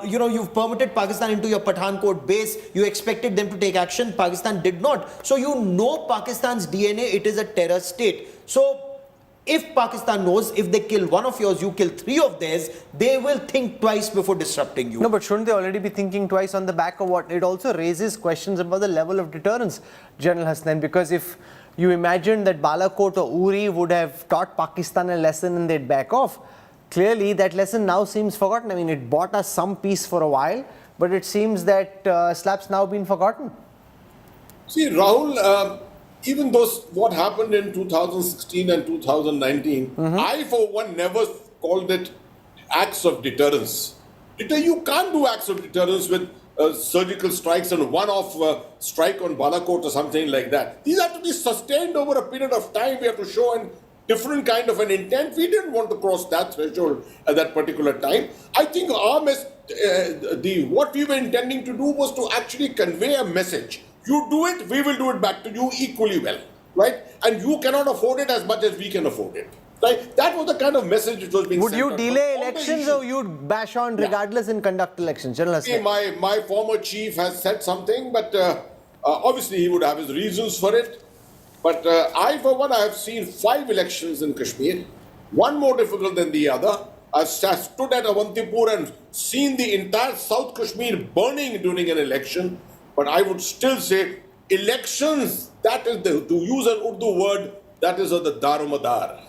Speaker 8: You've permitted Pakistan into your Pathankot base. You expected them to take action. Pakistan did not. So you know Pakistan's DNA. It is a terror state. So if Pakistan knows if they kill one of yours, you kill 3 of theirs, they will think twice before disrupting you.
Speaker 2: No, but shouldn't they already be thinking twice on the back of what? It also raises questions about the level of deterrence, General Hasnain, because if you imagine that Balakot or Uri would have taught Pakistan a lesson and they'd back off, clearly that lesson now seems forgotten. I mean, it bought us some peace for a while, but it seems that slap's now been forgotten.
Speaker 6: See, Rahul, even though what happened in 2016 and 2019, I, for one, never called it acts of deterrence. You can't do acts of deterrence with surgical strikes and one-off strike on Balakot or something like that. These have to be sustained over a period of time. We have to show a different kind of an intent. We didn't want to cross that threshold at that particular time. I think what we were intending to do was to actually convey a message. You do it, we will do it back to you equally well, right? And you cannot afford it as much as we can afford it. Right? That was the kind of message which was being
Speaker 2: Would
Speaker 6: sent
Speaker 2: you
Speaker 6: out.
Speaker 2: delay
Speaker 6: On the
Speaker 2: elections
Speaker 6: issue.
Speaker 2: or you'd bash on regardless and conduct elections? General
Speaker 6: See,
Speaker 2: Hassan.
Speaker 6: my former chief has said something, but obviously he would have his reasons for it. But I, for one, I have seen 5 elections in Kashmir, one more difficult than the other. I've stood at Avantipur and seen the entire South Kashmir burning during an election. But I would still say elections, that is, to use an Urdu word, that is the daromadar.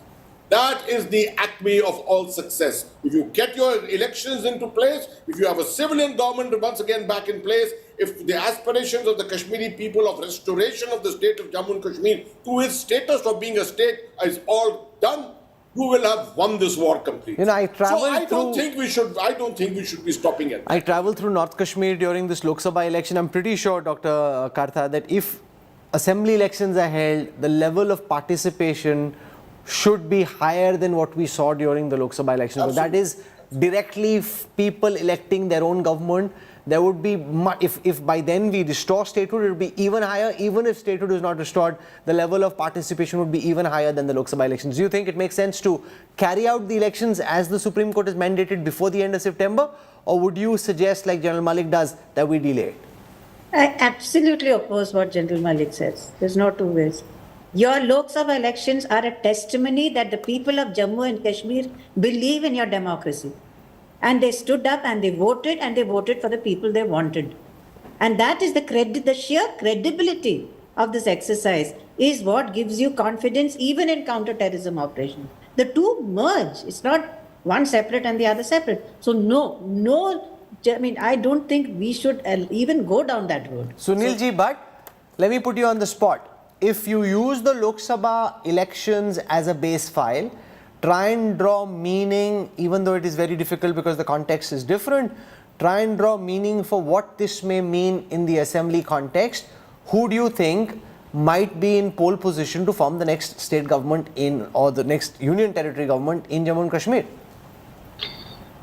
Speaker 6: That is the acme of all success. If you get your elections into place, if you have a civilian government once again back in place, if the aspirations of the Kashmiri people of restoration of the state of Jammu and Kashmir to its status of being a state is all done, you will have won this war completely.
Speaker 2: You know, I
Speaker 6: so I don't think we should be stopping it.
Speaker 2: I traveled through North Kashmir during this Lok Sabha election. I'm pretty sure, Dr. Kartha, that if assembly elections are held, the level of participation should be higher than what we saw during the Lok Sabha election. But that is directly people electing their own government. There would be, if by then we restore statehood, it would be even higher. Even if statehood is not restored, the level of participation would be even higher than the Lok Sabha elections. Do you think it makes sense to carry out the elections as the Supreme Court has mandated before the end of September? Or would you suggest, like General Malik does, that we delay it?
Speaker 9: I absolutely oppose what General Malik says. There's no two ways. Your Lok Sabha elections are a testimony that the people of Jammu and Kashmir believe in your democracy. And they stood up and they voted for the people they wanted. And that is the sheer credibility of this exercise is what gives you confidence even in counter-terrorism operations. The two merge. It's not one separate and the other separate. So I mean, I don't think we should even go down that road.
Speaker 2: Sunil ji, but let me put you on the spot. If you use the Lok Sabha elections as a base file, try and draw meaning, even though it is very difficult because the context is different, try and draw meaning for what this may mean in the assembly context. Who do you think might be in pole position to form the next state government or the next union territory government in Jammu and Kashmir?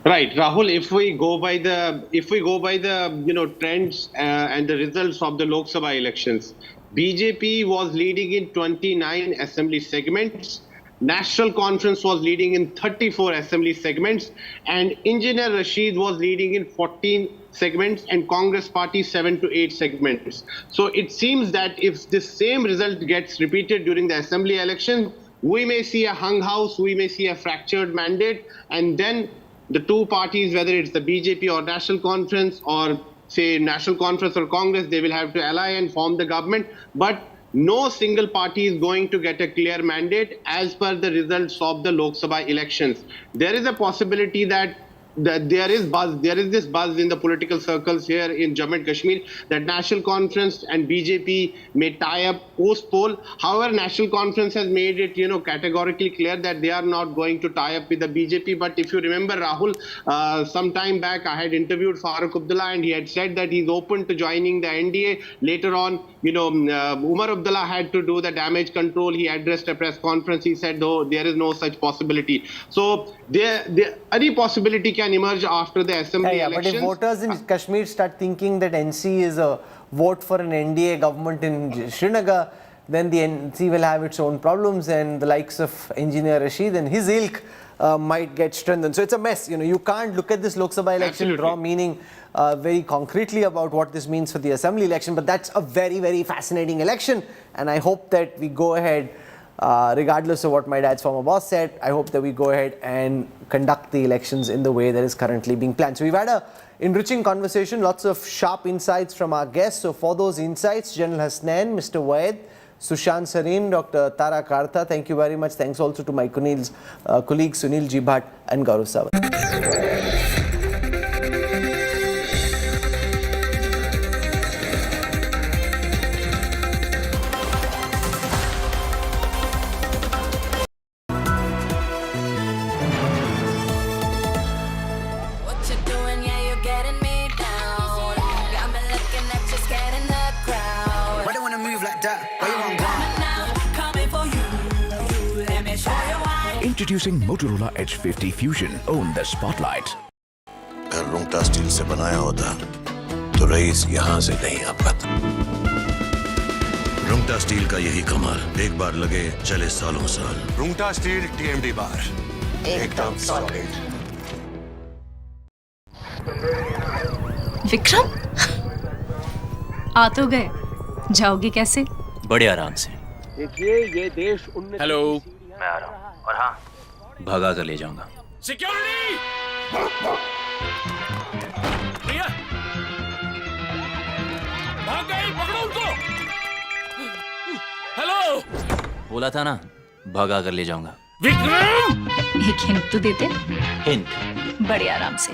Speaker 10: Right, Rahul. If we go by the trends and the results of the Lok Sabha elections, BJP was leading in 29 assembly segments. National Conference was leading in 34 assembly segments, and Engineer Rashid was leading in 14 segments, and Congress Party 7 to 8 segments. So it seems that if this same result gets repeated during the assembly election, we may see a hung house, we may see a fractured mandate, and then the two parties, whether it's the BJP or National Conference or say National Conference or Congress, they will have to ally and form the government. But no single party is going to get a clear mandate as per the results of the Lok Sabha elections. There is a possibility that there is this buzz in the political circles here in Jammu and Kashmir that National Conference and BJP may tie up post-poll. However, National Conference has made it, categorically clear that they are not going to tie up with the BJP. But if you remember, Rahul, some time back I had interviewed Farooq Abdullah and he had said that he's open to joining the NDA. Later on, Umar Abdullah had to do the damage control. He addressed a press conference. He said, no, there is no such possibility. So any possibility can emerge after the assembly elections.
Speaker 2: But if voters in Kashmir start thinking that NC is a vote for an NDA government in Srinagar, then the NC will have its own problems, and the likes of Engineer Rashid and his ilk might get strengthened. So it's a mess. You can't look at this Lok Sabha election, draw meaning very concretely about what this means for the assembly election, but that's a very, very fascinating election, and I hope that we go ahead, regardless of what my dad's former boss said, I hope that we go ahead and conduct the elections in the way that is currently being planned. So we've had a enriching conversation, lots of sharp insights from our guests. So for those insights, General Hasnain, Mr. Waid, Sushant Sareen, Dr. Tara Kartha, thank you very much. Thanks also to my colleagues Sunil Jibhat and Gaurav Sawant.
Speaker 12: Introducing Motorola Edge 50 Fusion. Own the spotlight.
Speaker 13: घर Rungta steel से बनाया होता तो rice यहाँ से नहीं आ पाता। Rungta steel का यही कमाल, एक बार लगे चले सालों साल। रुंगटा स्टील TMD बार, एकदम सॉलिड।
Speaker 14: विक्रम, आ तो गए, जाओगे कैसे?
Speaker 15: बड़े आराम से।
Speaker 16: देखिए ये देश
Speaker 15: हेलो, मैं आ रहा हूँ। और हाँ, भगा कर ले जाऊंगा। सिक्योरिटी!
Speaker 16: भाग गए, पकड़ो उनको।
Speaker 15: हेलो, बोला था ना, भगा कर ले जाऊंगा।
Speaker 16: विक्रम!
Speaker 14: एक हिंट तो देते।
Speaker 15: हिंट?
Speaker 14: बड़े आराम से।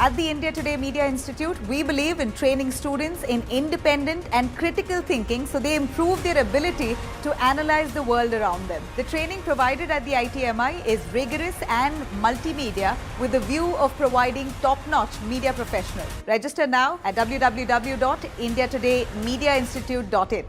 Speaker 17: At the India Today Media Institute, we believe in training students in independent and critical thinking so they improve their ability to analyze the world around them. The training provided at the ITMI is rigorous and multimedia with the view of providing top-notch media professionals. Register now at www.indiatodaymediainstitute.in.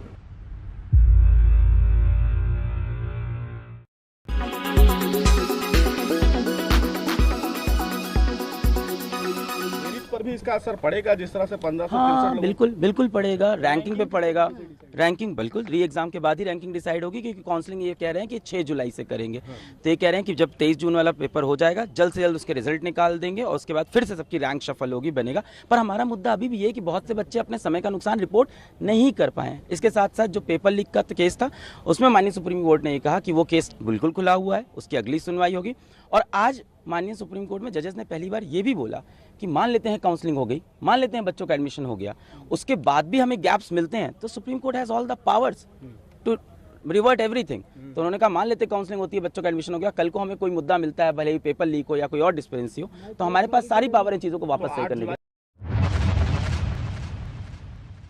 Speaker 18: पर भी इसका असर पड़ेगा जिस तरह से 1563
Speaker 19: हाँ, बिल्कुल पड़ेगा। रैंकिंग पे पड़ेगा। रैंकिंग बिल्कुल री एग्जाम के बाद ही रैंकिंग डिसाइड होगी, क्योंकि काउंसलिंग ये कह रहे हैं कि 6 जुलाई से करेंगे। तो ये कह रहे हैं कि जब 23 जून वाला पेपर हो जाएगा, जल्द से जल्द उसके रिजल्ट निकाल देंगे और उसके बाद फिर से सबकी रैंक शफल होगी, बनेगा। पर हमारा मुद्दा अभी भी ये कि बहुत से बच्चे अपने समय का नुकसान रिपोर्ट नहीं कर पाए। इसके साथ साथ जो पेपर लीक का केस था, उसमें माननीय सुप्रीम कोर्ट ने ये कहा कि वो केस बिल्कुल खुला हुआ है, उसकी अगली सुनवाई होगी। और आज माननीय सुप्रीम कोर्ट में जजेस ने पहली बार ये भी बोला कि मान लेते हैं काउंसलिंग हो गई, मान लेते हैं बच्चों का एडमिशन हो गया, उसके बाद भी हमें गैप्स मिलते हैं, तो supreme court has all the powers to revert everything. तो उन्होंने कहा मान लेते काउंसलिंग होती है, बच्चों का एडमिशन हो गया, कल को हमें कोई मुद्दा मिलता है, भले ही पेपर लीक हो या कोई और डिस्पेंसी हो, तो हमारे पास सारी पावर इन चीज़ों को वापस सही करने की।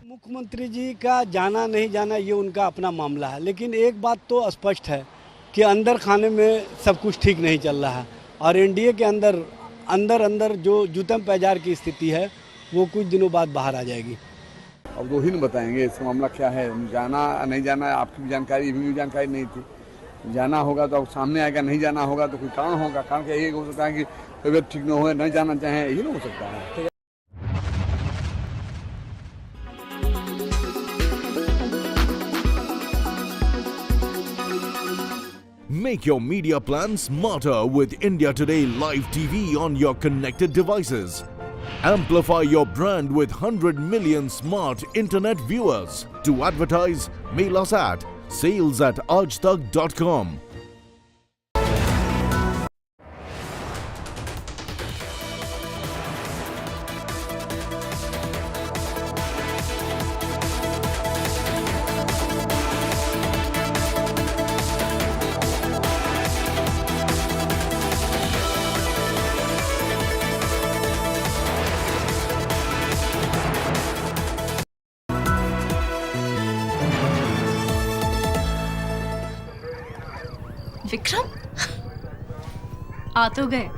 Speaker 20: मुख्यमंत्री जी का जाना नहीं जाना ये उनका अपना मामला है, लेकिन एक बात तो स्पष्ट है कि अंदर खाने में सब कुछ ठीक नहीं चल रहा है और एनडीए के अंदर जो जूतम पैजार की स्थिति है वो कुछ दिनों बाद बाहर आ जाएगी।
Speaker 21: अब वो ही नहीं बताएंगे इसका मामला क्या है, जाना नहीं जाना आपकी भी जानकारी, भी जानकारी नहीं थी। जाना होगा तो सामने आएगा, नहीं जाना होगा तो कोई कारण होगा। कारण क्या ये हो सकता है कि तबियत ठीक न हो, नहीं जाना चाहें, यही नहीं हो सकता है।
Speaker 22: Make your media plan smarter with India Today Live TV on your connected devices. Amplify your brand with 100 million smart internet viewers. To advertise, mail us at sales@aajtak.com.
Speaker 14: Vikram, आ तो गए,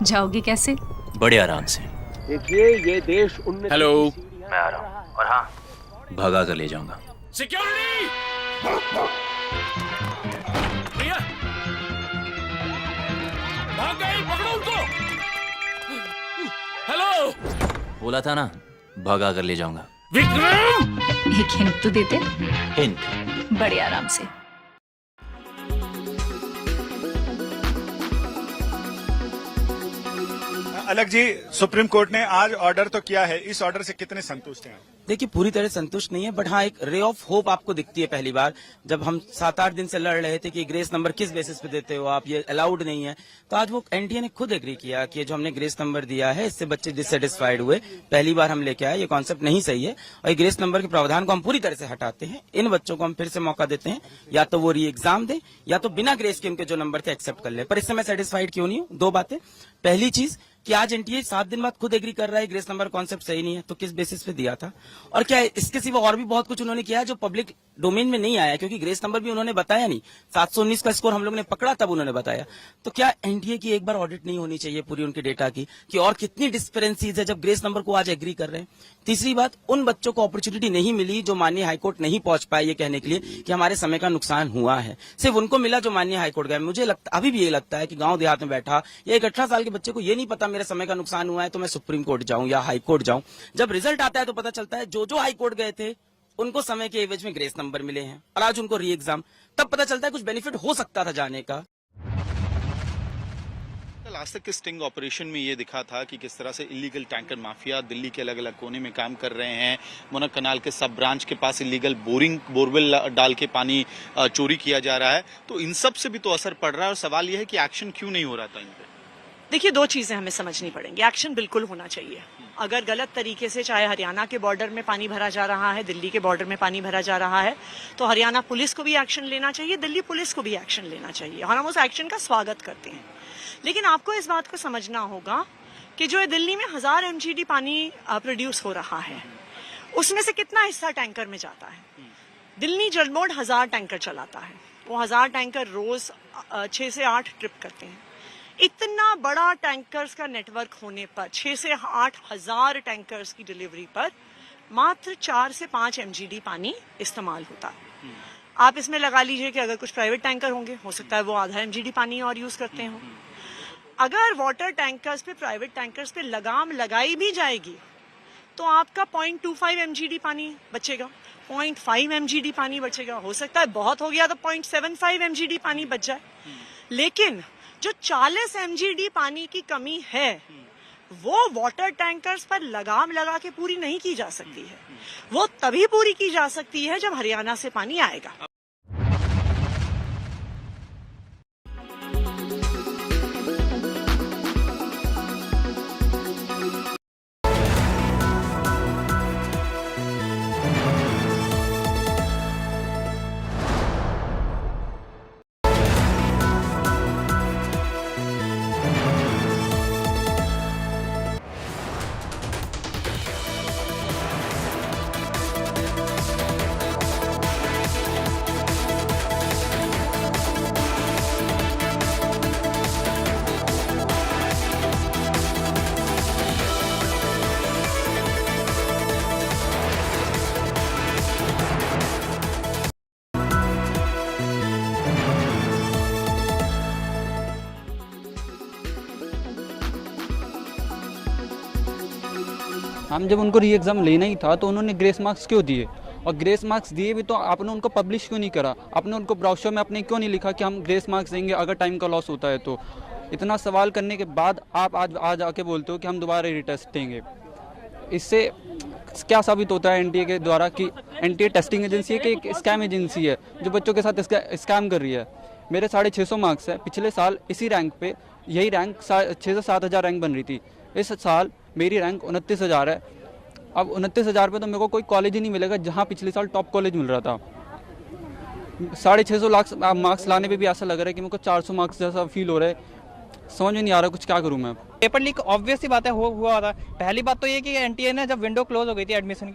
Speaker 14: जाओगे कैसे?
Speaker 15: बड़े आराम से।
Speaker 16: देखिए ये देश
Speaker 15: हेलो, मैं आ रहा हूँ। और हाँ, भगा कर ले जाऊंगा।
Speaker 16: सिक्योरिटी! भाग गए, पकड़ो उनको। हेलो,
Speaker 15: बोला था ना, भगा कर ले जाऊंगा।
Speaker 16: विक्रम!
Speaker 14: एक हिंट तो देते।
Speaker 15: हिंट?
Speaker 14: बड़े आराम से।
Speaker 23: अलग जी, सुप्रीम कोर्ट ने आज ऑर्डर तो किया है, इस ऑर्डर से कितने संतुष्ट हैं?
Speaker 19: देखिए, पूरी तरह संतुष्ट नहीं है, बट हाँ एक रे ऑफ होप आपको दिखती है। पहली बार जब हम 7-8 दिन से लड़ रहे थे कि ग्रेस नंबर किस बेसिस पे देते हो आप, ये अलाउड नहीं है, तो आज वो एनटीए ने खुद एग्री किया कि जो हमने ग्रेस नंबर दिया है इससे बच्चे डिससेटिस्फाइड हुए। पहली बार हम लेके आए, ये कॉन्सेप्ट नहीं सही है और ये ग्रेस नंबर के प्रावधान को हम पूरी तरह से हटाते हैं। इन बच्चों को हम फिर से मौका देते हैं, या तो वो री एग्जाम दे या तो बिना ग्रेस के उनके जो नंबर थे एक्सेप्ट कर ले। पर इससे मैं सेटिस्फाइड क्यों नहीं हूँ? 2 बातें। पहली चीज कि आज एनटीए 7 दिन बाद खुद एग्री कर रहा है ग्रेस नंबर कॉन्सेप्ट सही नहीं है, तो किस बेसिस पे दिया था? और क्या इसके सिवा और भी बहुत कुछ उन्होंने किया है जो पब्लिक डोमेन में नहीं आया, क्योंकि ग्रेस नंबर भी उन्होंने बताया नहीं। 719 का स्कोर हम लोग ने पकड़ा तब उन्होंने बताया। तो क्या एनटीए की एक बार ऑडिट नहीं होनी चाहिए पूरी उनके डेटा की कि और कितनी डिस्पेरेंसीज है जब ग्रेस नंबर को आज एग्री कर रहे हैं? तीसरी बात, उन बच्चों को अपॉर्चुनिटी नहीं मिली जो माननीय हाईकोर्ट नहीं पहुंच पाए ये कहने के लिए कि हमारे समय का नुकसान हुआ है। सिर्फ उनको मिला जो माननीय हाईकोर्ट गए। मुझे लगता अभी भी ये लगता है कि गांव देहात में बैठा या एक 18 साल के बच्चे को ये नहीं पता मेरे समय का नुकसान हुआ है तो मैं सुप्रीम कोर्ट जाऊं या हाई कोर्ट जाऊं। जब रिजल्ट आता है तो पता चलता है जो हाई कोर्ट गए थे उनको समय के एवज में ग्रेस नंबर मिले हैं और आज उनको री एग्जाम, तब पता चलता है कुछ बेनिफिट हो सकता था जाने का।
Speaker 23: आज तक के स्टिंग ऑपरेशन में ये दिखा था कि किस तरह से इलीगल टैंकर माफिया दिल्ली के अलग अलग कोने में काम कर रहे हैं। मुनक कनाल के सब ब्रांच के पास इलीगल बोरवेल डाल के पानी चोरी किया जा रहा है। तो इन सब से भी तो असर पड़ रहा है और सवाल यह है कि एक्शन क्यों नहीं हो रहा था इन पे?
Speaker 1: देखिए, दो चीजें हमें समझनी पड़ेंगी। एक्शन बिल्कुल होना चाहिए। अगर गलत तरीके से चाहे हरियाणा के बॉर्डर में पानी भरा जा रहा है, दिल्ली के बॉर्डर में पानी भरा जा रहा है, तो हरियाणा पुलिस को भी एक्शन लेना चाहिए, दिल्ली पुलिस को भी एक्शन लेना चाहिए और हम उस एक्शन का स्वागत करते हैं। लेकिन आपको इस बात को समझना होगा कि जो दिल्ली में 1000 MGD पानी प्रोड्यूस हो रहा है उसमें से कितना हिस्सा टैंकर में जाता है। दिल्ली जल बोर्ड 1000 टैंकर चलाता है, वो 1000 टैंकर रोज 6 से 8 ट्रिप करते हैं। इतना बड़ा टैंकर्स का नेटवर्क होने पर 6 से 8 हजार टैंकर्स की डिलीवरी पर मात्र 4 से 5 MGD पानी इस्तेमाल होता है। आप इसमें लगा लीजिए कि अगर कुछ प्राइवेट टैंकर होंगे, हो सकता है वो आधा MGD पानी और यूज करते हो। अगर वाटर टैंकर्स पे, प्राइवेट टैंकर्स पे लगाम लगाई भी जाएगी तो आपका 0.25 MGD पानी बचेगा, 0.5 MGD पानी बचेगा। हो सकता है बहुत हो गया तो 0.75 MGD पानी बच जाए। लेकिन जो 40 MGD पानी की कमी है वो वाटर टैंकर्स पर लगाम लगा के पूरी नहीं की जा सकती है। वो तभी पूरी की जा सकती है जब हरियाणा से पानी आएगा।
Speaker 3: हम जब उनको री एग्ज़ाम लेना ही था तो उन्होंने ग्रेस मार्क्स क्यों दिए, और ग्रेस मार्क्स दिए भी तो आपने उनको पब्लिश क्यों नहीं करा? आपने उनको ब्राउशर में अपने क्यों नहीं लिखा कि हम ग्रेस मार्क्स देंगे अगर टाइम का लॉस होता है तो? इतना सवाल करने के बाद आप आज आके बोलते हो कि हम दोबारा रीटेस्ट देंगे। इससे क्या साबित होता है एनटीए के द्वारा कि एनटीए टेस्टिंग एजेंसी है कि एक स्कैम एजेंसी है जो बच्चों के साथ स्कैम कर रही है। मेरे 650 मार्क्स है, पिछले साल इसी रैंक पे यही रैंक 6 से 7 हज़ार रैंक बन रही थी। इस साल मेरी रैंक 29,000 है। अब 29,000 पे तो मेरे को कोई कॉलेज ही नहीं मिलेगा जहाँ पिछले साल टॉप कॉलेज मिल रहा था। 650 मार्क्स लाने पे भी ऐसा लग रहा है कि मेरे को 400 मार्क्स जैसा फील हो रहा है। समझ में नहीं आ रहा कुछ क्या करूँ मैं।
Speaker 4: पेपर लीक ऑब्वियस सी बात है हुआ था। पहली बात तो ये कि एनटीए ने जब विंडो क्लोज हो गई थी एडमिशन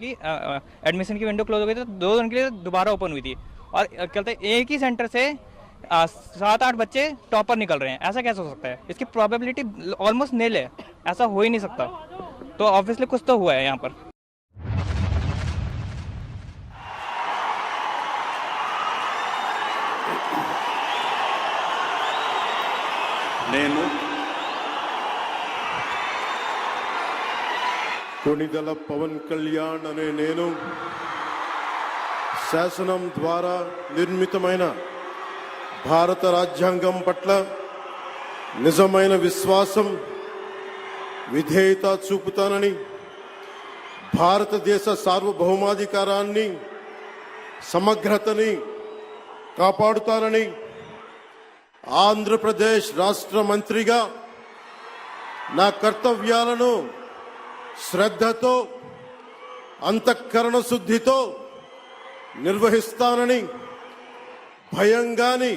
Speaker 4: की विंडो क्लोज हो गई थी तो 2 दिन के लिए दोबारा ओपन हुई थी और कहते हैं एक ही सेंटर से 7-8 बच्चे टॉपर निकल रहे हैं। ऐसा कैसे हो सकता है? इसकी प्रोबेबिलिटी ऑलमोस्ट नील है, ऐसा हो ही नहीं सकता। तो ऑब्वियसली कुछ तो हुआ है यहाँ पर।
Speaker 24: నేను కొణిదెల పవన్ కళ్యాణ్ అనే నేను శాసనం ద్వారా నిర్మితమైన భారత రాజ్యాంగం పట్ల నిజమైన విశ్వాసం విధేయత చూపుతానని, భారతదేశ సార్వభౌమాధికారాన్ని సమగ్రతని కాపాడుతానని, ఆంధ్రప్రదేశ్ రాష్ట్ర మంత్రిగా నా కర్తవ్యాలను శ్రద్ధతో అంతఃకరణ శుద్ధితో నిర్వహిస్తానని, భయం గాని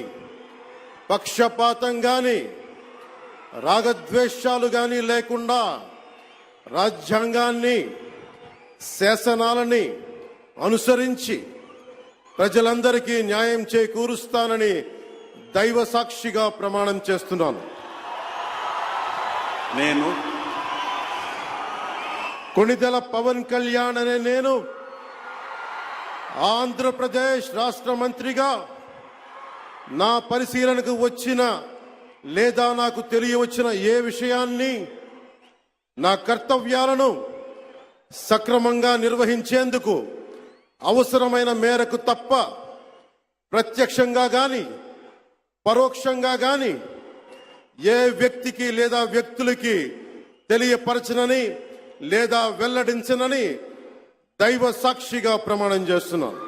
Speaker 24: పక్షపాతం గాని రాగద్వేషాలు గాని లేకుండా రాజ్యాంగాన్ని శాసనాలని అనుసరించి ప్రజలందరికీ న్యాయం చేకూరుస్తానని దైవ సాక్షిగా ప్రమాణం చేస్తున్నాను.
Speaker 5: నేను
Speaker 24: కొణిదెల పవన్ కళ్యాణ్ అనే నేను ఆంధ్రప్రదేశ్ రాష్ట్ర మంత్రిగా నా పరిశీలనకు వచ్చిన లేదా నాకు తెలియవచ్చిన ఏ విషయాన్ని నా కర్తవ్యాలను సక్రమంగా నిర్వహించేందుకు అవసరమైన మేరకు తప్ప ప్రత్యక్షంగా గాని పరోక్షంగా గాని ఏ వ్యక్తికి లేదా వ్యక్తులకి తెలియపరచనని లేదా వెల్లడించనని దైవ సాక్షిగా ప్రమాణం చేస్తున్నాను.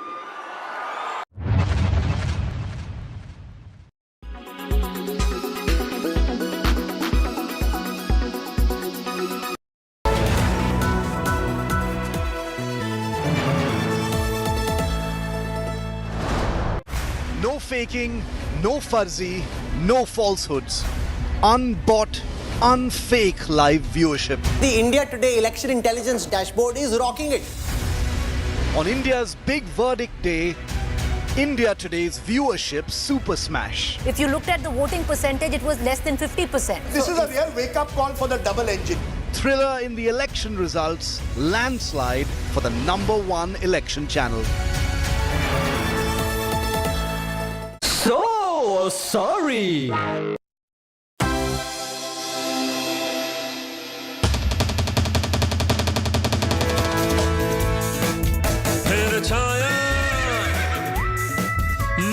Speaker 7: No faking, no fuzzy, no falsehoods. Unbought, unfake live viewership.
Speaker 8: The India Today Election Intelligence Dashboard is rocking it.
Speaker 7: On India's big verdict day, India Today's viewership super smash.
Speaker 11: If you looked at the voting percentage, it was less than 50%.
Speaker 7: This is a real wake-up call for the double engine. Thriller in the election results, landslide for the #1 election channel.
Speaker 25: So sorry.
Speaker 16: फिर छाया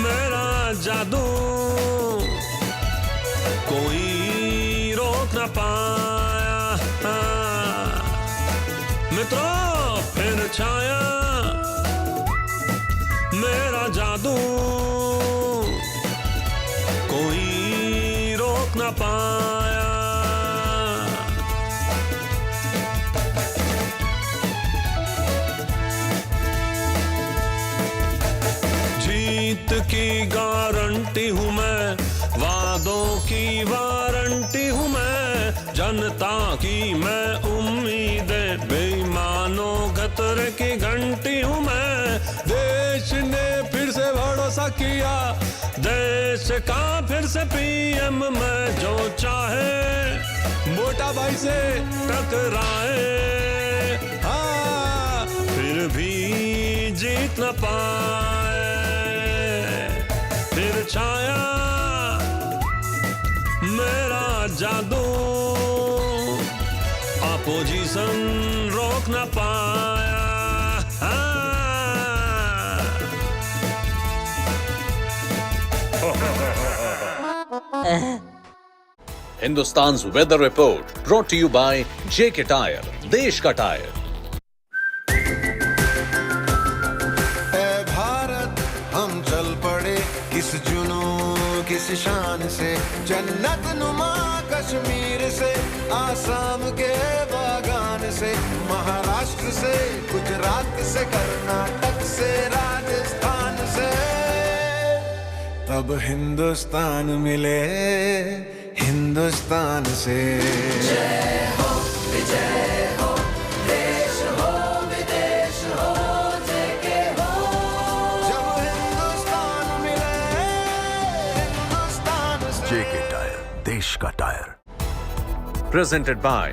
Speaker 16: मेरा जादू, कोई रोक न पाया। मित्रों फिर छाया मेरा जादू, कोई रोक न पाया। जीत की गारंटी हूँ मैं, वादों की वारंटी हूँ मैं, जनता की मैं उम्मीदें, बेईमानों खतरे की घंटी हूँ मैं। देश ने फिर से भरोसा किया, देश का फिर से पीएम मैं, जो चाहे मोटा भाई से टकराए, हाँ फिर भी जीत न पाए। फिर छाया मेरा जादू, अपोजिशन रोक न पाया।
Speaker 15: Hindustan's weather report brought to you by JK Tyre, देश का टायर।
Speaker 26: ऐ भारत हम चल पड़े किस जुनून किस शान से, जन्नत नुमा कश्मीर से, आसाम के बागान से, महाराष्ट्र से, गुजरात से, कर्नाटक से, राजस्थान से, अब हिंदुस्तान मिले हिंदुस्तान से।
Speaker 27: जय हो विजय हो, देश हो विदेश हो, जेके हो।
Speaker 26: जब हिंदुस्तान मिले हिंदुस्तान से।
Speaker 12: जेके टायर, देश का tyre.
Speaker 15: Presented by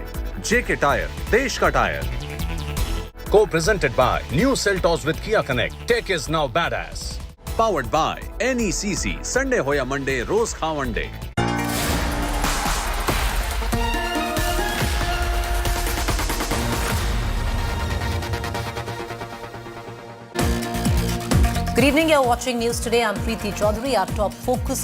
Speaker 15: JK Tyre, देश का tyre. Co-presented by New Seltos with Kia Connect, tech is now badass. Powered by NECC, Sunday हो या Monday, रोज खा one day.
Speaker 11: Good evening, you're watching News Today. I'm Preeti Chaudhary. Our top focus